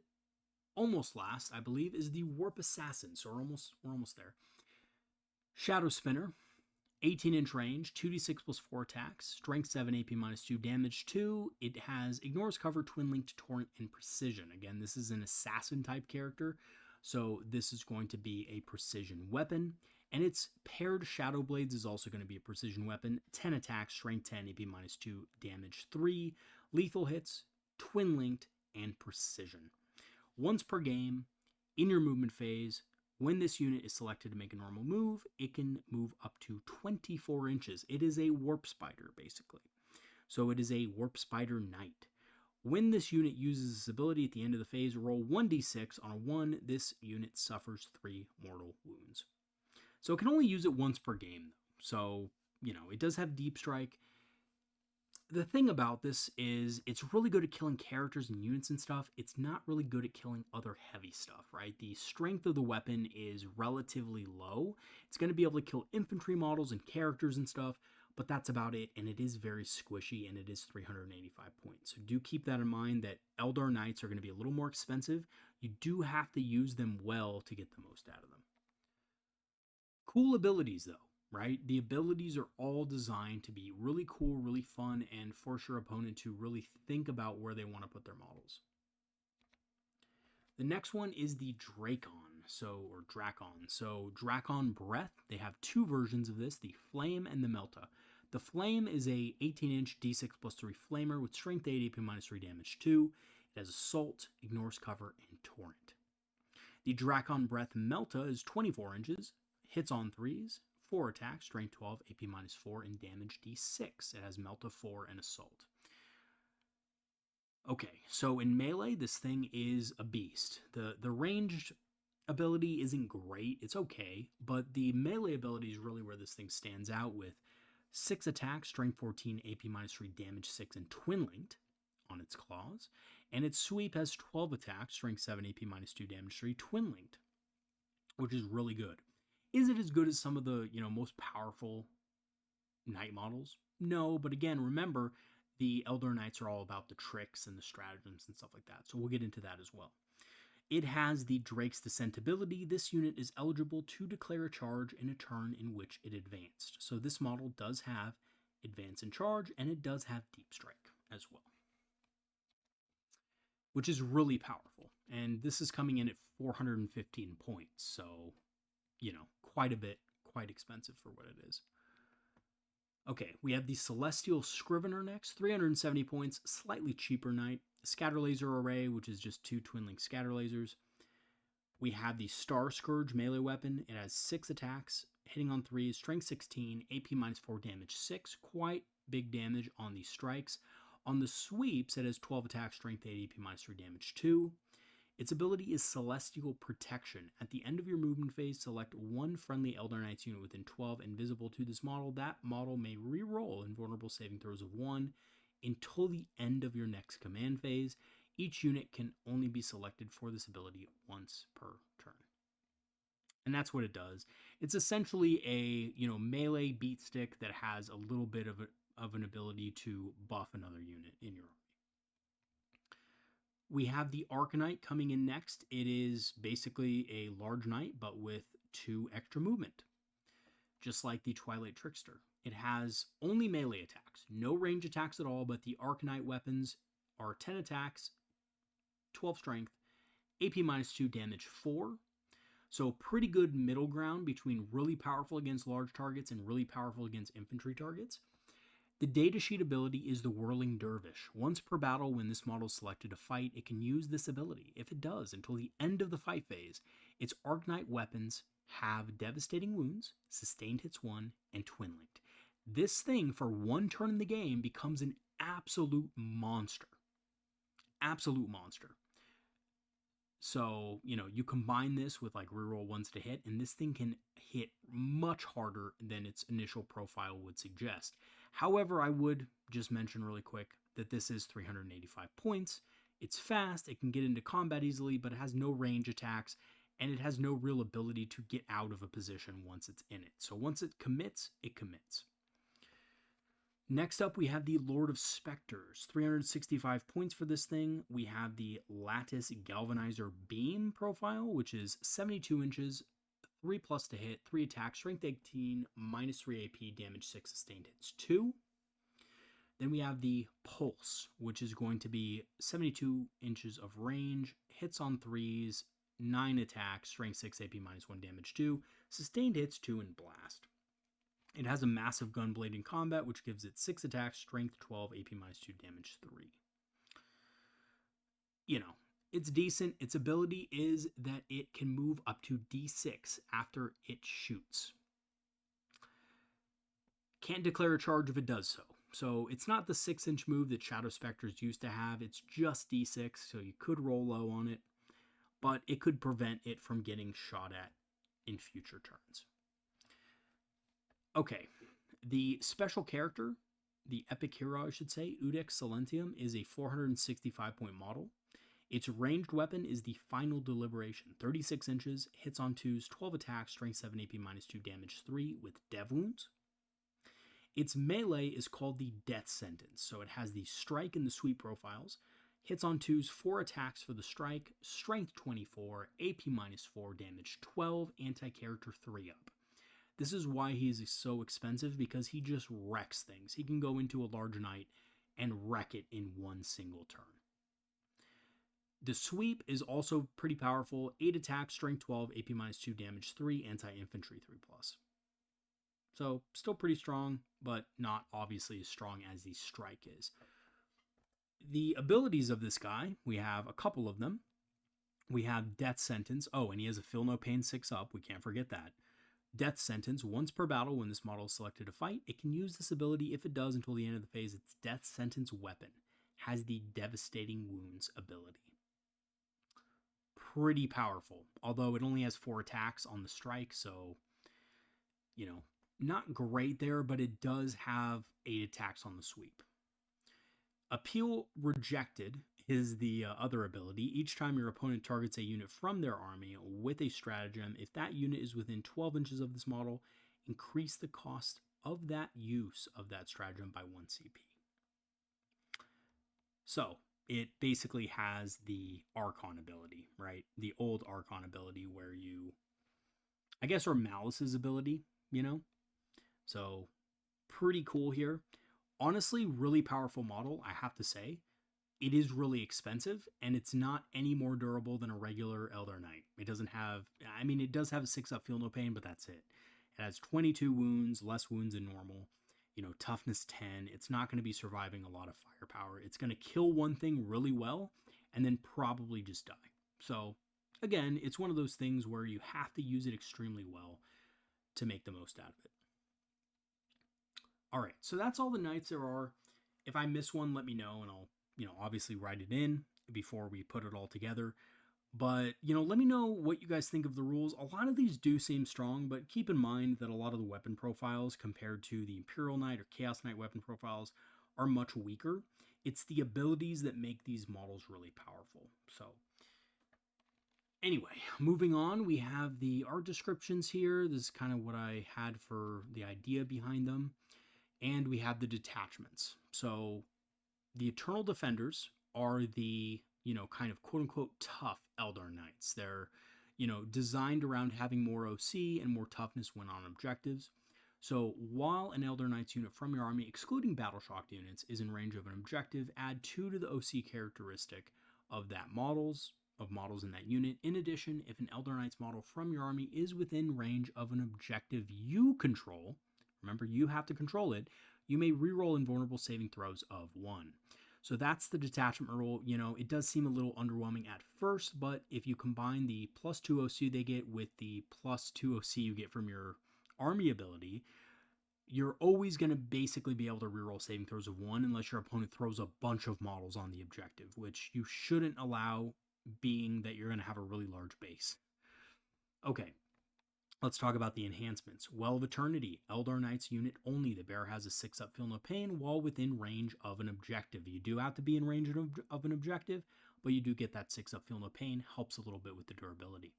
almost last, I believe, is the Warp Assassin. So we're almost there. Shadow Spinner, 18-inch range, 2d6 plus 4 attacks, strength 7, AP minus 2, damage 2. It has ignores cover, twin linked, torrent, and precision. Again, this is an assassin type character, so this is going to be a precision weapon. And its paired Shadow Blades is also going to be a precision weapon. 10 attacks, strength 10, AP minus 2, damage 3, lethal hits, twin linked, and precision. Once per game, in your movement phase, when this unit is selected to make a normal move, it can move up to 24 inches. It is a Warp Spider, basically. So it is a Warp Spider Knight. When this unit uses this ability at the end of the phase, roll 1d6. On a 1, this unit suffers 3 mortal wounds. So it can only use it once per game, though. So, it does have Deep Strike. The thing about this is it's really good at killing characters and units and stuff. It's not really good at killing other heavy stuff, right? The strength of the weapon is relatively low. It's going to be able to kill infantry models and characters and stuff, but that's about it. And it is very squishy, and it is 385 points. So do keep that in mind that Eldar Knights are going to be a little more expensive. You do have to use them well to get the most out of them. Cool abilities, though. Right? The abilities are all designed to be really cool, really fun, and force your opponent to really think about where they want to put their models. The next one is the Drakon, or Drakon. So Drakon Breath, they have two versions of this, the Flame and the Melta. The Flame is a 18-inch D6 plus 3 flamer with strength 8, AP minus 3, damage 2. It has Assault, Ignores Cover, and Torrent. The Drakon Breath Melta is 24 inches, hits on 3s, 4 attacks, strength 12, AP minus 4, and damage D6. It has Melta 4 and Assault. Okay, so in melee, this thing is a beast. The ranged ability isn't great, it's okay, but the melee ability is really where this thing stands out with 6 attacks, strength 14, AP minus 3, damage 6, and twin linked on its claws. And its sweep has 12 attacks, strength 7, AP minus 2, damage 3, twin linked, which is really good. Is it as good as some of the, most powerful knight models? No, but again, remember, the Eldar Knights are all about the tricks and the stratagems and stuff like that, so we'll get into that as well. It has the Drake's Descent ability. This unit is eligible to declare a charge in a turn in which it advanced. So this model does have Advance and Charge, and it does have Deep Strike as well, which is really powerful. And this is coming in at 415 points, so quite a bit, quite expensive for what it is. Okay, we have the Celestial Scrivener next, 370 points, slightly cheaper knight. Scatter Laser Array, which is just 2 Twin Link Scatter Lasers. We have the Star Scourge melee weapon. It has 6 attacks, hitting on 3s, strength 16, AP minus 4, damage 6. Quite big damage on the strikes. On the sweeps, it has 12 attacks, strength 8, AP minus 3, damage 2. Its ability is Celestial Protection. At the end of your movement phase, select one friendly Eldar Knights unit within 12 invisible to this model. That model may re-roll invulnerable saving throws of 1 until the end of your next command phase. Each unit can only be selected for this ability once per turn. And that's what it does. It's essentially a melee beat stick that has a little bit of an ability to buff another unit in your army. We have the Arcanite coming in next. It is basically a large knight, but with 2 extra movement, just like the Twilight Trickster. It has only melee attacks, no range attacks at all, but the Arcanite weapons are 10 attacks, 12 strength, AP minus 2, damage 4. So pretty good middle ground between really powerful against large targets and really powerful against infantry targets. The datasheet ability is the Whirling Dervish. Once per battle, when this model is selected to fight, it can use this ability. If it does, until the end of the fight phase, its Arcanite weapons have Devastating Wounds, Sustained Hits 1, and Twin Linked. This thing, for one turn in the game, becomes an absolute monster. Absolute monster. So, you combine this with reroll ones to hit, and this thing can hit much harder than its initial profile would suggest. However, I would just mention really quick that this is 385 points. It's fast, it can get into combat easily, but it has no range attacks, and it has no real ability to get out of a position once it's in it. So once it commits, it commits. Next up, we have the Lord of Specters. 365 points for this thing. We have the Lattice Galvanizer Beam profile, which is 72 inches, 3 plus to hit, 3 attack, strength 18, minus 3 AP, damage 6, sustained hits 2. Then we have the Pulse, which is going to be 72 inches of range, hits on 3s, 9 attack, strength 6, AP minus 1, damage 2, sustained hits 2, and blast. It has a massive gunblade in combat, which gives it 6 attacks, strength 12, AP minus 2, damage 3. It's decent. Its ability is that it can move up to D6 after it shoots. Can't declare a charge if it does so. So it's not the 6-inch move that Shadow Specters used to have. It's just D6, so you could roll low on it, but it could prevent it from getting shot at in future turns. Okay, the special character the epic hero, I should say, Udex Silentium, is a 465-point model. Its ranged weapon is the Final Deliberation, 36 inches, hits on 2s, 12 attacks, strength 7, AP -2, damage 3 with dev wounds. Its melee is called the Death Sentence, so it has the strike and the sweep profiles. Hits on 2s, 4 attacks for the strike, strength 24, AP -4, damage 12, anti-character 3 up. This is why he is so expensive, because he just wrecks things. He can go into a large knight and wreck it in one single turn. The sweep is also pretty powerful. 8 attacks, strength 12, AP -2, damage 3, anti-infantry 3+. So still pretty strong, but not obviously as strong as the strike is. The abilities of this guy, we have a couple of them. We have Death Sentence. Oh, and he has a Feel No Pain 6 up. We can't forget that. Death Sentence. Once per battle, when this model is selected to fight, it can use this ability. If it does until the end of the phase, its Death Sentence weapon has the Devastating Wounds ability. Pretty powerful, although it only has 4 attacks on the strike, so, you know, not great there, but it does have 8 attacks on the sweep. Appeal Rejected is the other ability. Each time your opponent targets a unit from their army with a stratagem, if that unit is within 12 inches of this model, increase the cost of that use of that stratagem by 1 CP. So, it basically has the Archon ability, right? The old Archon ability where you, I guess, or Malice's ability, you know? So, pretty cool here. Honestly, really powerful model, I have to say. It is really expensive, and it's not any more durable than a regular Eldar Knight. It doesn't have, I mean, it does have a 6-up Feel No Pain, but that's it. It has 22 wounds, less wounds than normal. You know, toughness 10. It's not going to be surviving a lot of firepower. It's going to kill one thing really well, and then probably just die. So, again, it's one of those things where you have to use it extremely well to make the most out of it. All right, so that's all the knights there are. If I miss one, let me know, and I'll, obviously write it in before we put it all together. But, let me know what you guys think of the rules. A lot of these do seem strong, but keep in mind that a lot of the weapon profiles compared to the Imperial Knight or Chaos Knight weapon profiles are much weaker. It's the abilities that make these models really powerful. So, anyway, moving on, we have the art descriptions here. This is kind of what I had for the idea behind them. And we have the detachments. So, the Eternal Defenders are the, kind of quote-unquote tough Eldar Knights. They're, designed around having more OC and more toughness when on objectives. So while an Eldar Knights unit from your army, excluding battle-shocked units, is in range of an objective, add 2 to the OC characteristic of models in that unit. In addition, if an Eldar Knights model from your army is within range of an objective you control, remember you have to control it, you may reroll invulnerable saving throws of 1. So that's the detachment rule. It does seem a little underwhelming at first, but if you combine the +2 OC they get with the +2 OC you get from your army ability, you're always going to basically be able to reroll saving throws of 1 unless your opponent throws a bunch of models on the objective, which you shouldn't allow, being that you're going to have a really large base. Okay. Let's talk about the enhancements. Well of Eternity, Eldar Knights unit only. The bearer has a 6-up Feel No Pain while within range of an objective. You do have to be in range of an objective, but you do get that 6-up Feel No Pain. Helps a little bit with the durability.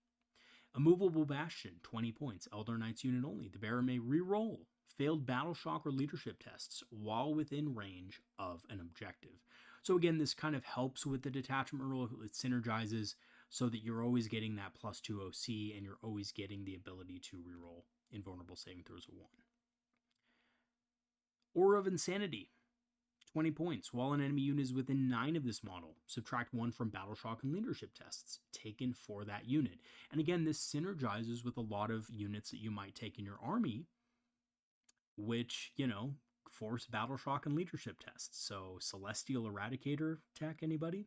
Immovable Bastion, 20 points. Eldar Knights unit only. The bearer may re-roll failed battle shock or leadership tests while within range of an objective. So again, this kind of helps with the detachment rule. It synergizes so that you're always getting that +2 OC and you're always getting the ability to reroll invulnerable saving throws of 1. Aura of Insanity, 20 points. While an enemy unit is within 9 of this model, subtract 1 from battle shock and leadership tests taken for that unit. And again, this synergizes with a lot of units that you might take in your army, which, force battle shock and leadership tests. So Celestial Eradicator tech, anybody?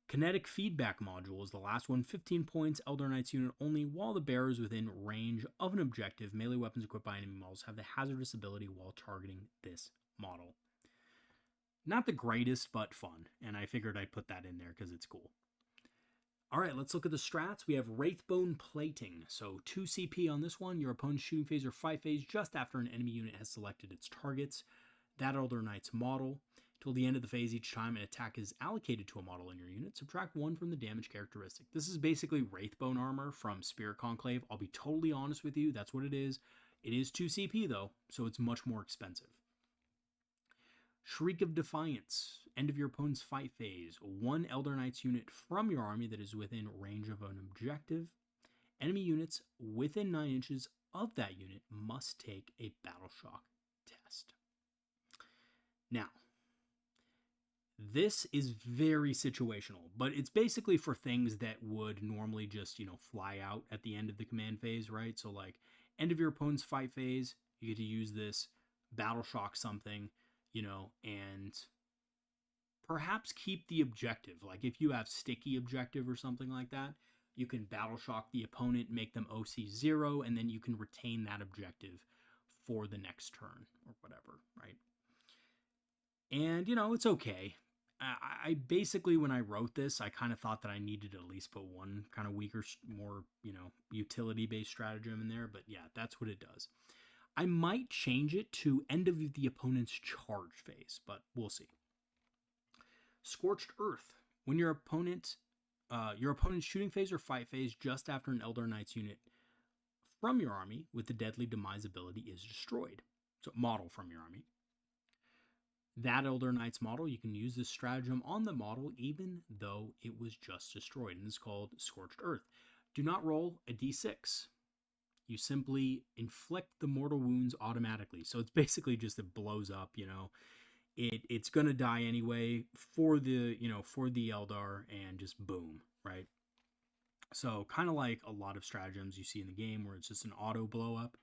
Kinetic Feedback Module is the last one, 15 points, Eldar Knights unit only. While the bearer is within range of an objective, melee weapons equipped by enemy models have the hazardous ability while targeting this model. Not the greatest, but fun, and I figured I'd put that in there because it's cool. All right, let's look at the strats. We have Wraithbone Plating. So 2 CP on this one. Your opponent's shooting phase or fight phase just after an enemy unit has selected its targets. that Eldar Knight's model. Till the end of the phase, each time an attack is allocated to a model in your unit, subtract 1 from the damage characteristic. This is basically Wraithbone armor from Spirit Conclave. I'll be totally honest with you, that's what it is. It is 2 CP though, so it's much more expensive. Shriek of Defiance. End of your opponent's fight phase. 1 Eldar Knight's unit from your army that is within range of an objective. Enemy units within 9 inches of that unit must take a Battle Shock test. Now, this is very situational, but it's basically for things that would normally just, fly out at the end of the command phase, right? So like end of your opponent's fight phase, you get to use this, Battle Shock something, and perhaps keep the objective. Like if you have sticky objective or something like that, you can Battle Shock the opponent, make them OC 0, and then you can retain that objective for the next turn or whatever, right? And, it's okay. I basically, when I wrote this, I kind of thought that I needed to at least put one kind of weaker, more, utility-based stratagem in there. But yeah, that's what it does. I might change it to end of the opponent's charge phase, but we'll see. Scorched Earth. When your opponent's shooting phase or fight phase just after an Eldar Knight's unit from your army with the Deadly Demise ability is destroyed. So model from your army. That Eldar Knight's model, you can use this stratagem on the model even though it was just destroyed, and it's called Scorched Earth. Do not roll a d6. You simply inflict the mortal wounds automatically. So it's basically just it blows up, It's gonna die anyway for the Eldar, and just boom, right? So kind of like a lot of stratagems you see in the game where it's just an auto blow up.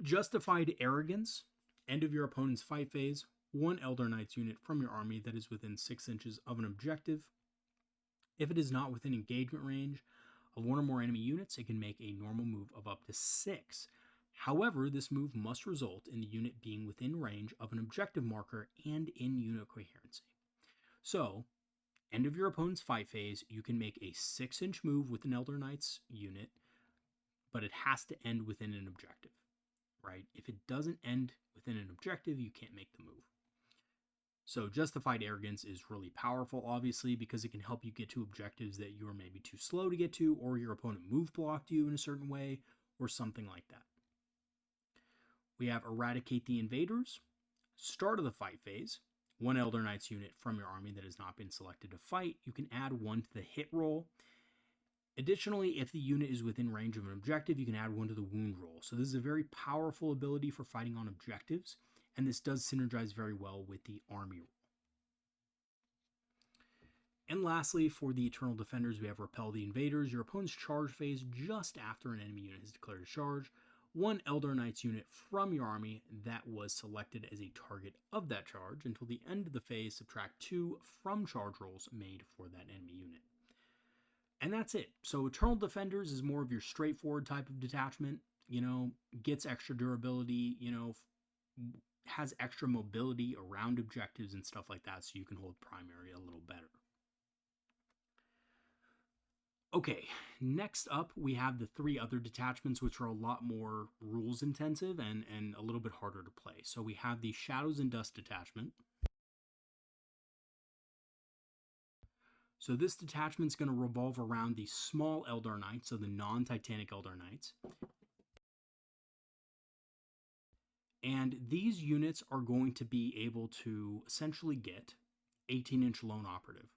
Justified Arrogance. End of your opponent's fight phase. 1 Eldar Knight's unit from your army that is within 6 inches of an objective. If it is not within engagement range of 1 or more enemy units, it can make a normal move of up to 6. However, this move must result in the unit being within range of an objective marker and in unit coherency. So, end of your opponent's fight phase, you can make a 6-inch move with an Eldar Knight's unit, but it has to end within an objective, right? If it doesn't end within an objective, you can't make the move. So Justified Arrogance is really powerful, obviously, because it can help you get to objectives that you're maybe too slow to get to, or your opponent move blocked you in a certain way, or something like that. We have Eradicate the Invaders. Start of the fight phase. 1 Eldar Knight's unit from your army that has not been selected to fight. You can add 1 to the hit roll. Additionally, if the unit is within range of an objective, you can add 1 to the wound roll. So this is a very powerful ability for fighting on objectives, and this does synergize very well with the army roll. And lastly, for the Eternal Defenders, we have Repel the Invaders. Your opponent's charge phase just after an enemy unit has declared a charge. 1 Eldar Knight's unit from your army that was selected as a target of that charge. Until the end of the phase, subtract 2 from charge rolls made for that enemy unit. And that's it. So Eternal Defenders is more of your straightforward type of detachment, gets extra durability, has extra mobility around objectives and stuff like that, so you can hold primary a little better. Okay, next up we have the 3 other detachments, which are a lot more rules intensive and a little bit harder to play. So we have the Shadows and Dust detachment. So this detachment is going to revolve around the small Eldar Knights, so the non-Titanic Eldar Knights. And these units are going to be able to essentially get 18-inch Lone Operative.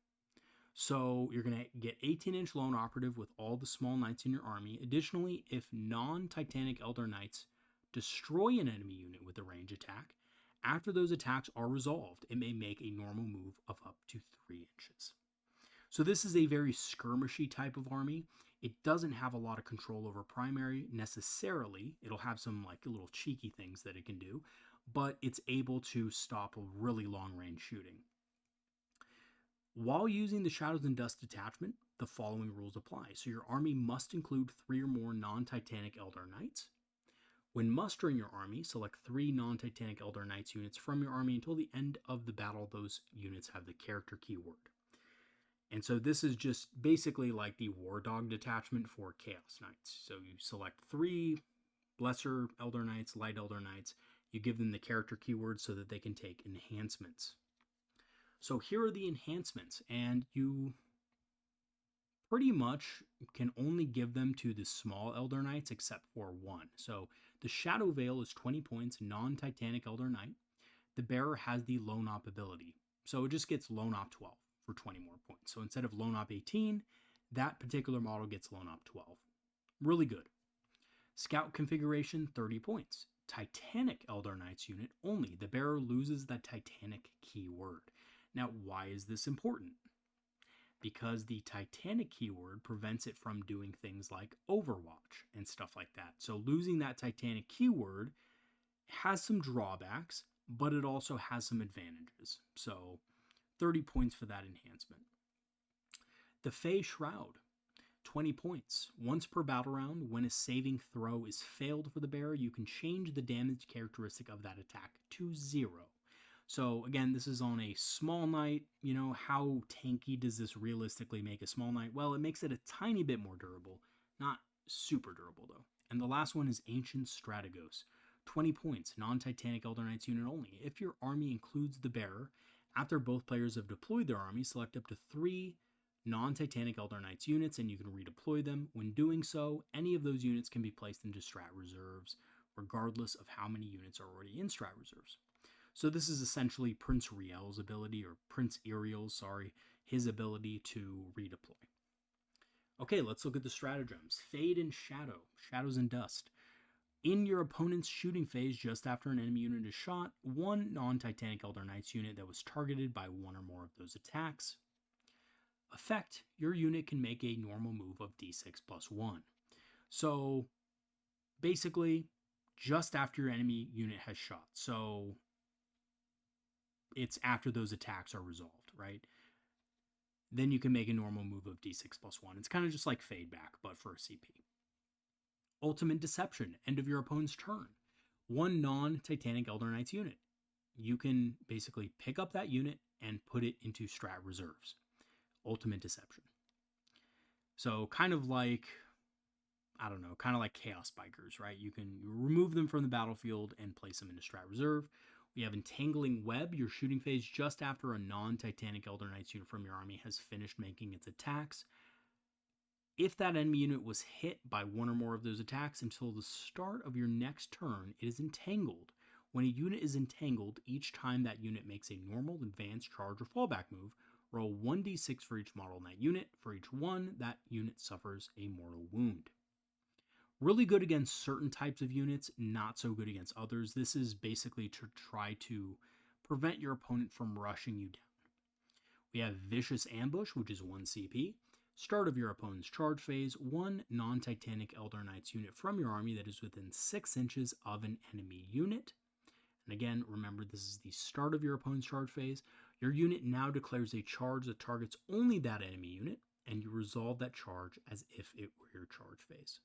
So you're going to get 18-inch Lone Operative with all the small knights in your army. Additionally, if non-Titanic Eldar Knights destroy an enemy unit with a range attack, after those attacks are resolved, it may make a normal move of up to 3 inches. So this is a very skirmishy type of army. It doesn't have a lot of control over primary necessarily. It'll have some like little cheeky things that it can do, but it's able to stop a really long range shooting. While using the Shadows and Dust detachment, the following rules apply. So your army must include 3 or more non-Titanic Eldar Knights. When mustering your army, select 3 non-Titanic Eldar Knights units from your army until the end of the battle. Those units have the character keyword. And so this is just basically like the War Dog detachment for Chaos Knights. So you select 3 Lesser Eldar Knights, Light Eldar Knights. You give them the character keywords so that they can take enhancements. So here are the enhancements, and you pretty much can only give them to the small Elder Knights except for one. So the Shadow Veil is 20 points, non-Titanic Elder Knight. The Bearer has the Lone Op ability, so it just gets Lone Op 12 for 20 more points. So instead of Lone Op 18, that particular model gets Lone Op 12. Really good. Scout configuration, 30 points. Titanic Elder Knights unit only. The Bearer loses that Titanic keyword. Now, why is this important? Because the Titanic keyword prevents it from doing things like Overwatch and stuff like that. So losing that Titanic keyword has some drawbacks, but it also has some advantages. So 30 points for that enhancement. The Fey Shroud, 20 points. Once per battle round, when a saving throw is failed for the Bearer, you can change the damage characteristic of that attack to 0. So again, this is on a small knight. You know, how tanky does this realistically make a small knight? Well, it makes it a tiny bit more durable. Not super durable, though. And the last one is Ancient Strategos. 20 points, non-Titanic Elder Knights unit only. If your army includes the Bearer, after both players have deployed their army, select up to 3 non-Titanic Elder Knights units and you can redeploy them. When doing so, any of those units can be placed into strat reserves, regardless of how many units are already in strat reserves. So this is essentially Prince Riel's ability, or Prince Iriel's, sorry, his ability to redeploy. Okay, let's look at the stratagems. Fade and Shadow, Shadows and Dust. In your opponent's shooting phase, just after an enemy unit is shot, one non-Titanic Elder Knights unit that was targeted by one or more of those attacks. Effect, your unit can make a normal move of d6 plus 1. So basically, just after your enemy unit has shot. So it's after those attacks are resolved, right? Then you can make a normal move of d6 plus 1. It's kind of just like Fade Back, but for a CP. Ultimate Deception, end of your opponent's turn. One non-Titanic Elder Knights unit. You can basically pick up that unit and put it into strat reserves. Ultimate Deception. So kind of like, I don't know, kind of like Chaos Bikers, right? You can remove them from the battlefield and place them into strat reserve. We have Entangling Web, your shooting phase just after a non-Titanic Elder Knights unit from your army has finished making its attacks. If that enemy unit was hit by one or more of those attacks until the start of your next turn, it is entangled. When a unit is entangled, each time that unit makes a normal, advanced, charge, or fallback move, roll 1d6 for each model in that unit. For each one, that unit suffers a mortal wound. Really good against certain types of units, not so good against others. This is basically to try to prevent your opponent from rushing you down. We have Vicious Ambush, which is 1 CP. Start of your opponent's charge phase, one non-Titanic Elder Knights unit from your army that is within 6 inches of an enemy unit. And again, remember, this is the start of your opponent's charge phase. Your unit now declares a charge that targets only that enemy unit, and you resolve that charge as if it were your charge phase.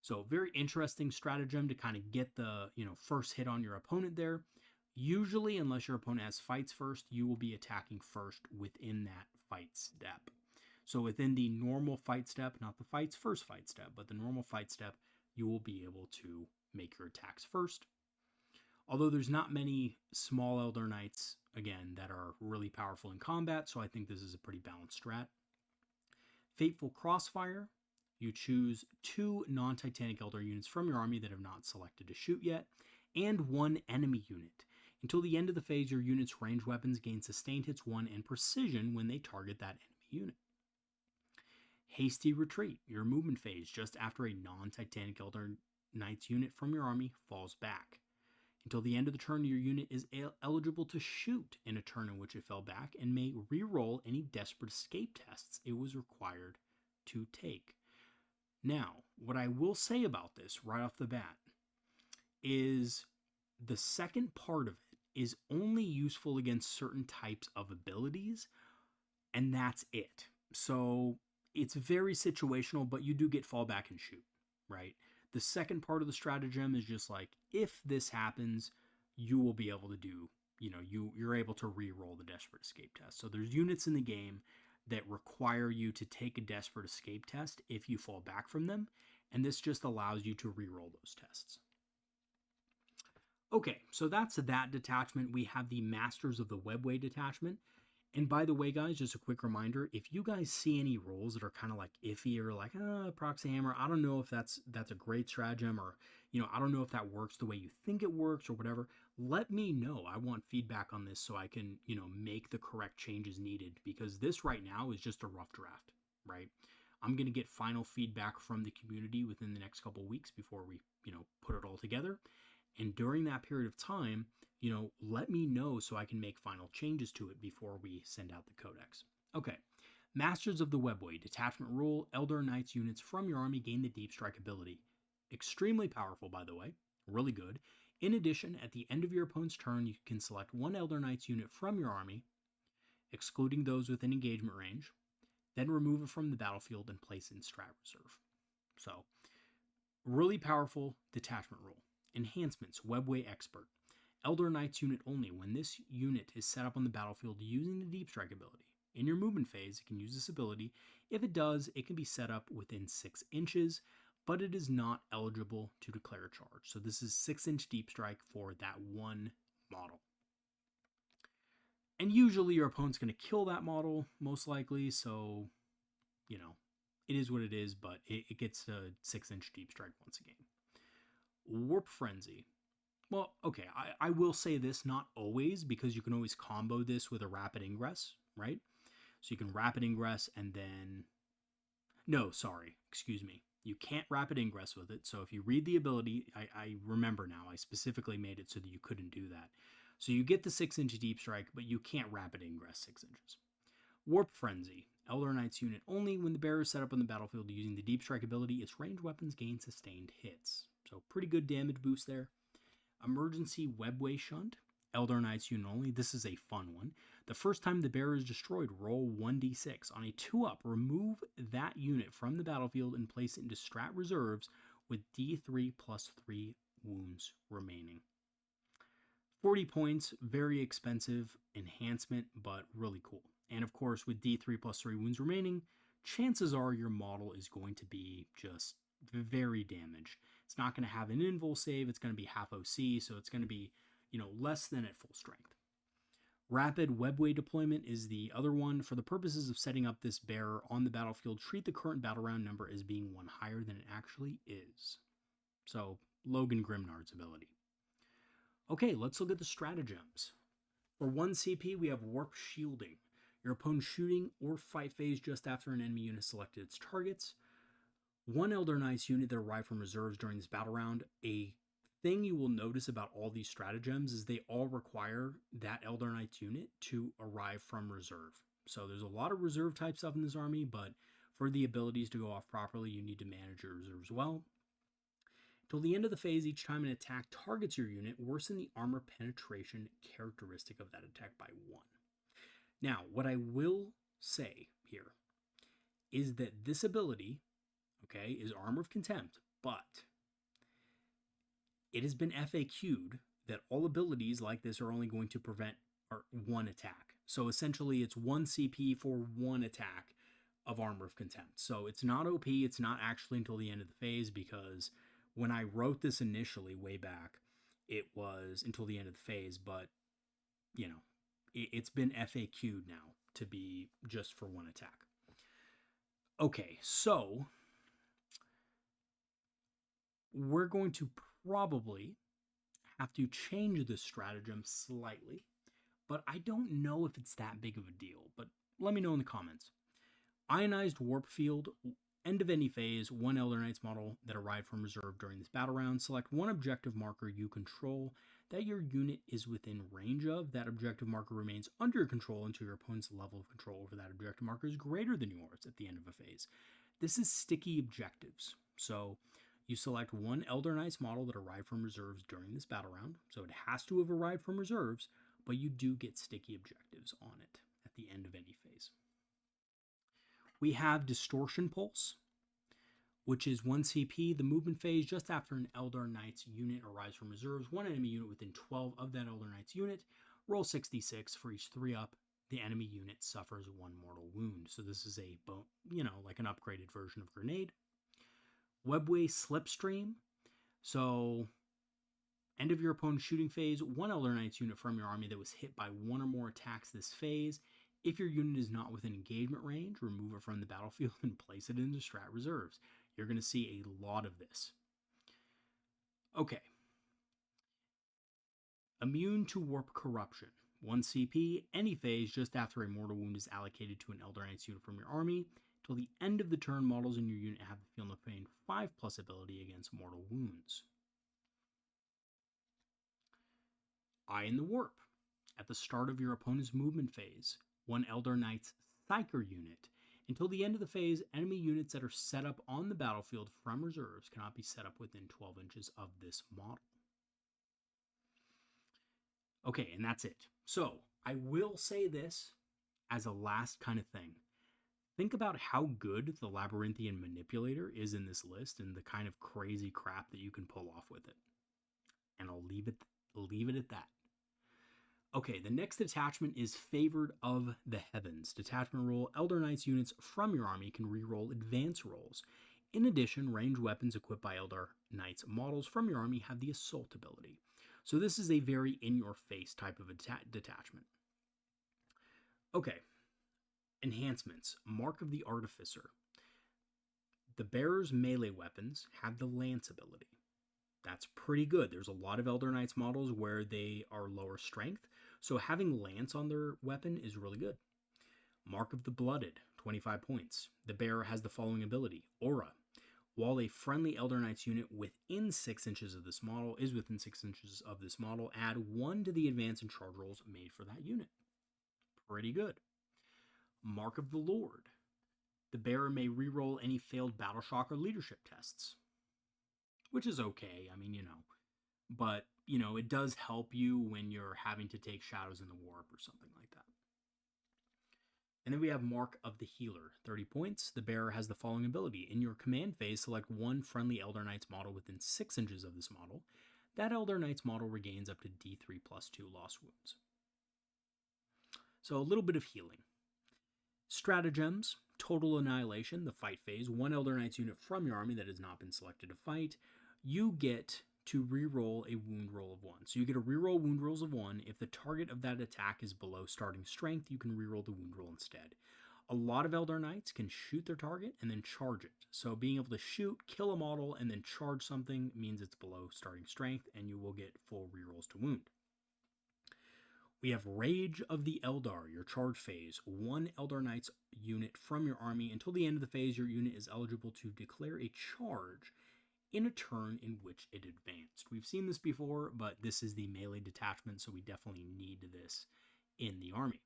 So very interesting stratagem to kind of get the first hit on your opponent there. Usually, unless your opponent has fights first, you will be attacking first within that fight step. So within the normal fight step, not the fight's first fight step, but the normal fight step, you will be able to make your attacks first. Although there's not many small Elder Knights, again, that are really powerful in combat, so I think this is a pretty balanced strat. Fateful Crossfire. You choose 2 non-Titanic Elder units from your army that have not selected to shoot yet, and 1 enemy unit. Until the end of the phase, your unit's ranged weapons gain sustained hits 1 and precision when they target that enemy unit. Hasty Retreat. Your movement phase just after a non-Titanic Elder Knights unit from your army falls back. Until the end of the turn, your unit is eligible to shoot in a turn in which it fell back and may re-roll any desperate escape tests it was required to take. Now, what I will say about this right off the bat is the second part of it is only useful against certain types of abilities, and that's it. So it's very situational, but you do get fall back and shoot, right? The second part of the stratagem is just like, if this happens, you will be able to do, you're able to re-roll the desperate escape test. So there's units in the game that require you to take a desperate escape test if you fall back from them, and this just allows you to re-roll those tests. Okay, so that's that detachment. We have the Masters of the Webway detachment. And by the way, guys, just a quick reminder, if you guys see any rolls that are kind of like iffy or like, proxy hammer, I don't know if that's a great stratagem, or, I don't know if that works the way you think it works or whatever, let me know. I want feedback on this so I can, make the correct changes needed, because this right now is just a rough draft, right? I'm going to get final feedback from the community within the next couple weeks before we, put it all together. And during that period of time, let me know so I can make final changes to it before we send out the codex. Okay, Masters of the Webway detachment rule: Eldar Knights units from your army gain the deep strike ability. Extremely powerful, by the way, really good. In addition, at the end of your opponent's turn, you can select one Eldar Knights unit from your army, excluding those within engagement range, then remove it from the battlefield and place it in strat reserve. So, really powerful detachment rule. Enhancements: Webway Expert. Eldar Knights unit only when this unit is set up on the battlefield using the Deep Strike ability. In your movement phase, it can use this ability. If it does, it can be set up within 6 inches, but it is not eligible to declare a charge. So this is 6-inch Deep Strike for that one model. And usually your opponent's going to kill that model, most likely, so, it is what it is, but it gets a 6-inch Deep Strike once a game. Warp Frenzy. Well, okay, I will say this, not always, because you can always combo this with a Rapid Ingress, right? So you can Rapid Ingress and then... No, sorry, excuse me. You can't Rapid Ingress with it, so if you read the ability, I remember now, I specifically made it so that you couldn't do that. So you get the 6-inch Deep Strike, but you can't Rapid Ingress 6 inches. Warp Frenzy. Eldar Knights unit only when the bearer is set up on the battlefield using the Deep Strike ability, its ranged weapons gain sustained hits. So pretty good damage boost there. Emergency Webway Shunt. Eldar Knights unit only. This is a fun one. The first time the bearer is destroyed, roll 1d6. On a 2-up, remove that unit from the battlefield and place it into strat reserves with d3 plus 3 wounds remaining. 40 points, very expensive enhancement, but really cool. And of course, with d3 plus 3 wounds remaining, chances are your model is going to be just very damaged. It's not going to have an invul save, it's going to be half OC, so it's going to be, less than at full strength. Rapid Webway Deployment is the other one. For the purposes of setting up this bearer on the battlefield, treat the current battle round number as being one higher than it actually is. So, Logan Grimnard's ability. Okay, let's look at the stratagems. For 1 CP, we have Warp Shielding. Your opponent's shooting or fight phase just after an enemy unit selected its targets. One Eldar Knights unit that arrived from reserves during this battle round. A thing you will notice about all these stratagems is they all require that Eldar Knights unit to arrive from reserve. So there's a lot of reserve type stuff in this army, but for the abilities to go off properly, you need to manage your reserves well. Till the end of the phase, each time an attack targets your unit, worsen the armor penetration characteristic of that attack by 1. Now, what I will say here is that this ability, okay, is Armor of Contempt, but it has been FAQ'd that all abilities like this are only going to prevent one attack. So essentially, it's 1 CP for 1 attack of Armor of Contempt. So it's not OP, it's not actually until the end of the phase, because when I wrote this initially way back, it was until the end of the phase, but, it's been FAQ'd now to be just for 1 attack. Okay, so we're going to probably have to change this stratagem slightly, but I don't know if it's that big of a deal, but let me know in the comments. Ionized Warp Field. End of any phase, 1 Eldar Knights model that arrived from reserve during this battle round. Select 1 objective marker you control that your unit is within range of. That objective marker remains under your control until your opponent's level of control over that objective marker is greater than yours at the end of a phase. This is sticky objectives. So you select 1 Eldar Knights model that arrived from reserves during this battle round. So it has to have arrived from reserves, but you do get sticky objectives on it at the end of any phase. We have Distortion Pulse, which is 1 CP. The movement phase just after an Eldar Knights unit arrives from reserves. 1 enemy unit within 12 of that Eldar Knights unit. Roll 66 for each 3-up. The enemy unit suffers 1 mortal wound. So this is a, like an upgraded version of Grenade. Webway Slipstream. So End of your opponent's shooting phase, one Elder Knights unit from your army that was hit by one or more attacks this phase. If your unit is not within engagement range, remove it from the battlefield and place it into strat reserves. You're going to see a lot of this. Okay. Immune to Warp Corruption. 1 CP, any phase just after a mortal wound is allocated to an Elder Knights unit from your army. Till the end of the turn, models in your unit have the Feel No Pain 5+ ability against mortal wounds. Eye in the Warp. At the start of your opponent's movement phase, one Elder Knight's Psyker unit. Until the end of the phase, enemy units that are set up on the battlefield from reserves cannot be set up within 12 inches of this model. Okay, and that's it. So, I will say this as a last kind of thing. Think about how good the Labyrinthian Manipulator is in this list and the kind of crazy crap that you can pull off with it. And I'll leave it at that. Okay, the next detachment is Favored of the Heavens. Detachment rule, Elder Knights units from your army can reroll advance rolls. In addition, ranged weapons equipped by Elder Knights models from your army have the Assault ability. So this is a very in-your-face type of detachment. Okay, enhancements. Mark of the Artificer. The bearer's melee weapons have the Lance ability. That's pretty good. There's a lot of Elder Knights models where they are lower strength, so having Lance on their weapon is really good. Mark of the Blooded, 25 points. The bearer has the following ability, Aura. While a friendly Elder Knights unit within 6 inches of this model is within 6 inches of this model, add 1 to the advance and charge rolls made for that unit. Pretty good. Mark of the Lord. The bearer may reroll any failed battle shock or leadership tests, which is okay. I mean, but, it does help you when you're having to take Shadows in the Warp or something like that. And then we have Mark of the Healer, 30 points. The bearer has the following ability. In your command phase, select one friendly Elder Knights model within 6 inches of this model. That Elder Knights model regains up to D3+2 lost wounds. So a little bit of healing. Stratagems, Total Annihilation, the fight phase. One Elder Knights unit from your army that has not been selected to fight. You get to reroll a wound roll of 1. So you get to reroll wound rolls of 1. If the target of that attack is below starting strength, you can reroll the wound roll instead. A lot of Elder Knights can shoot their target and then charge it. So being able to shoot, kill a model, and then charge something means it's below starting strength, and you will get full rerolls to wound. We have Rage of the Eldar, your charge phase. One Elder Knights unit from your army. Until the end of the phase, your unit is eligible to declare a charge in a turn in which it advanced. We've seen this before, but this is the melee detachment, so we definitely need this in the army.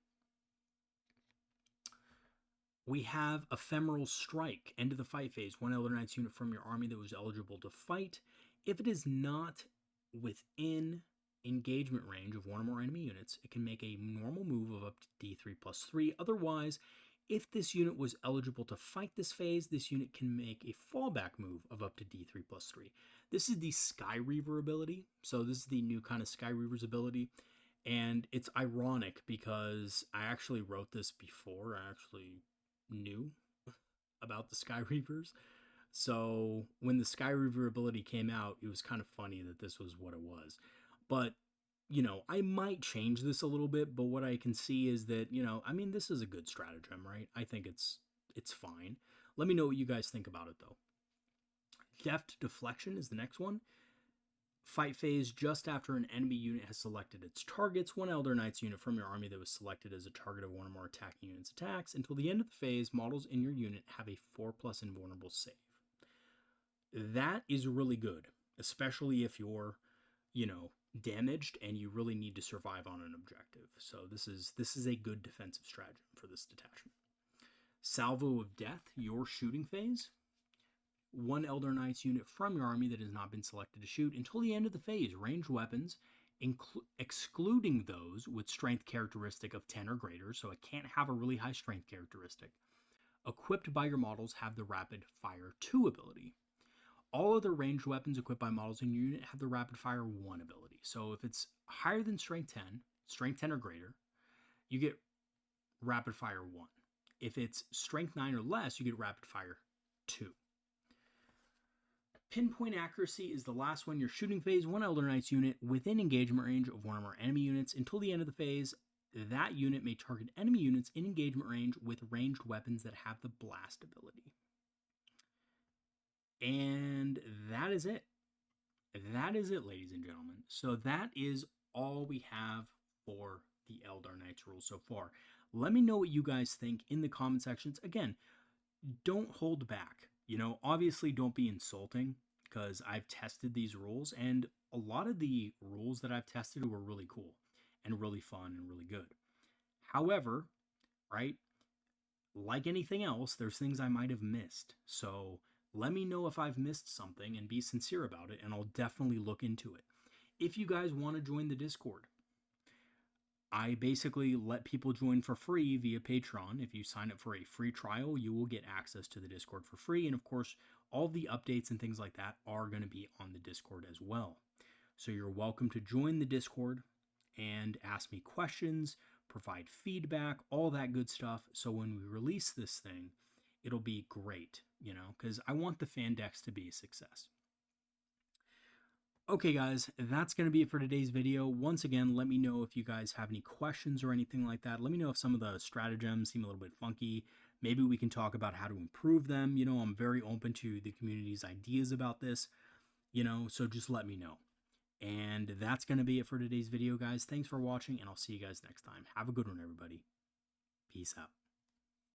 We have Ephemeral Strike, end of the fight phase. One Elder Knights unit from your army that was eligible to fight. If it is not within engagement range of one or more enemy units, it can make a normal move of up to D3+3. Otherwise, if this unit was eligible to fight this phase, this unit can make a fallback move of up to D3+3. This is the Sky Reaver ability. So this is the new kind of Sky Reaver's ability. And it's ironic because I actually wrote this before I actually knew about the Sky Reavers. So when the Sky Reaver ability came out, it was kind of funny that this was what it was. But, I might change this a little bit, but what I can see is that, this is a good stratagem, right? I think it's fine. Let me know what you guys think about it, though. Deft Deflection is the next one. Fight phase just after an enemy unit has selected its targets. One Elder Knights unit from your army that was selected as a target of one or more attacking units attacks. Until the end of the phase, models in your unit have a 4+ invulnerable save. That is really good, especially if you're, damaged and you really need to survive on an objective. So this is a good defensive stratagem for this detachment. Salvo of Death, your shooting phase. One Elder Knights unit from your army that has not been selected to shoot. Until the end of the phase, ranged weapons, excluding those with strength characteristic of 10 or greater, so it can't have a really high strength characteristic, equipped by your models have the Rapid Fire 2 ability. All other ranged weapons equipped by models in your unit have the Rapid Fire 1 ability. So if it's higher than Strength 10 or greater, you get Rapid Fire 1. If it's Strength 9 or less, you get Rapid Fire 2. Pinpoint accuracy is the last one. Your shooting phase, one Elder Knights unit within engagement range of one or more enemy units until the end of the phase. That unit may target enemy units in engagement range with ranged weapons that have the blast ability. And that is it. That is it, ladies and gentlemen. So that is all we have for the Eldar Knights rules so far. Let me know what you guys think in the comment sections. Again, don't hold back. You know, obviously don't be insulting, because I've tested these rules, and a lot of the rules that I've tested were really cool and really fun and really good. However, right, like anything else, there's things I might have missed. So let me know if I've missed something and be sincere about it, and I'll definitely look into it. If you guys want to join the Discord, I basically let people join for free via Patreon. If you sign up for a free trial, you will get access to the Discord for free. And of course, all the updates and things like that are going to be on the Discord as well. So you're welcome to join the Discord and ask me questions, provide feedback, all that good stuff. So when we release this thing, it'll be great, you know, because I want the Fandex to be a success. Okay, guys, that's going to be it for today's video. Once again, let me know if you guys have any questions or anything like that. Let me know if some of the stratagems seem a little bit funky. Maybe we can talk about how to improve them. You know, I'm very open to the community's ideas about this, you know, so just let me know. And that's going to be it for today's video, guys. Thanks for watching, and I'll see you guys next time. Have a good one, everybody. Peace out.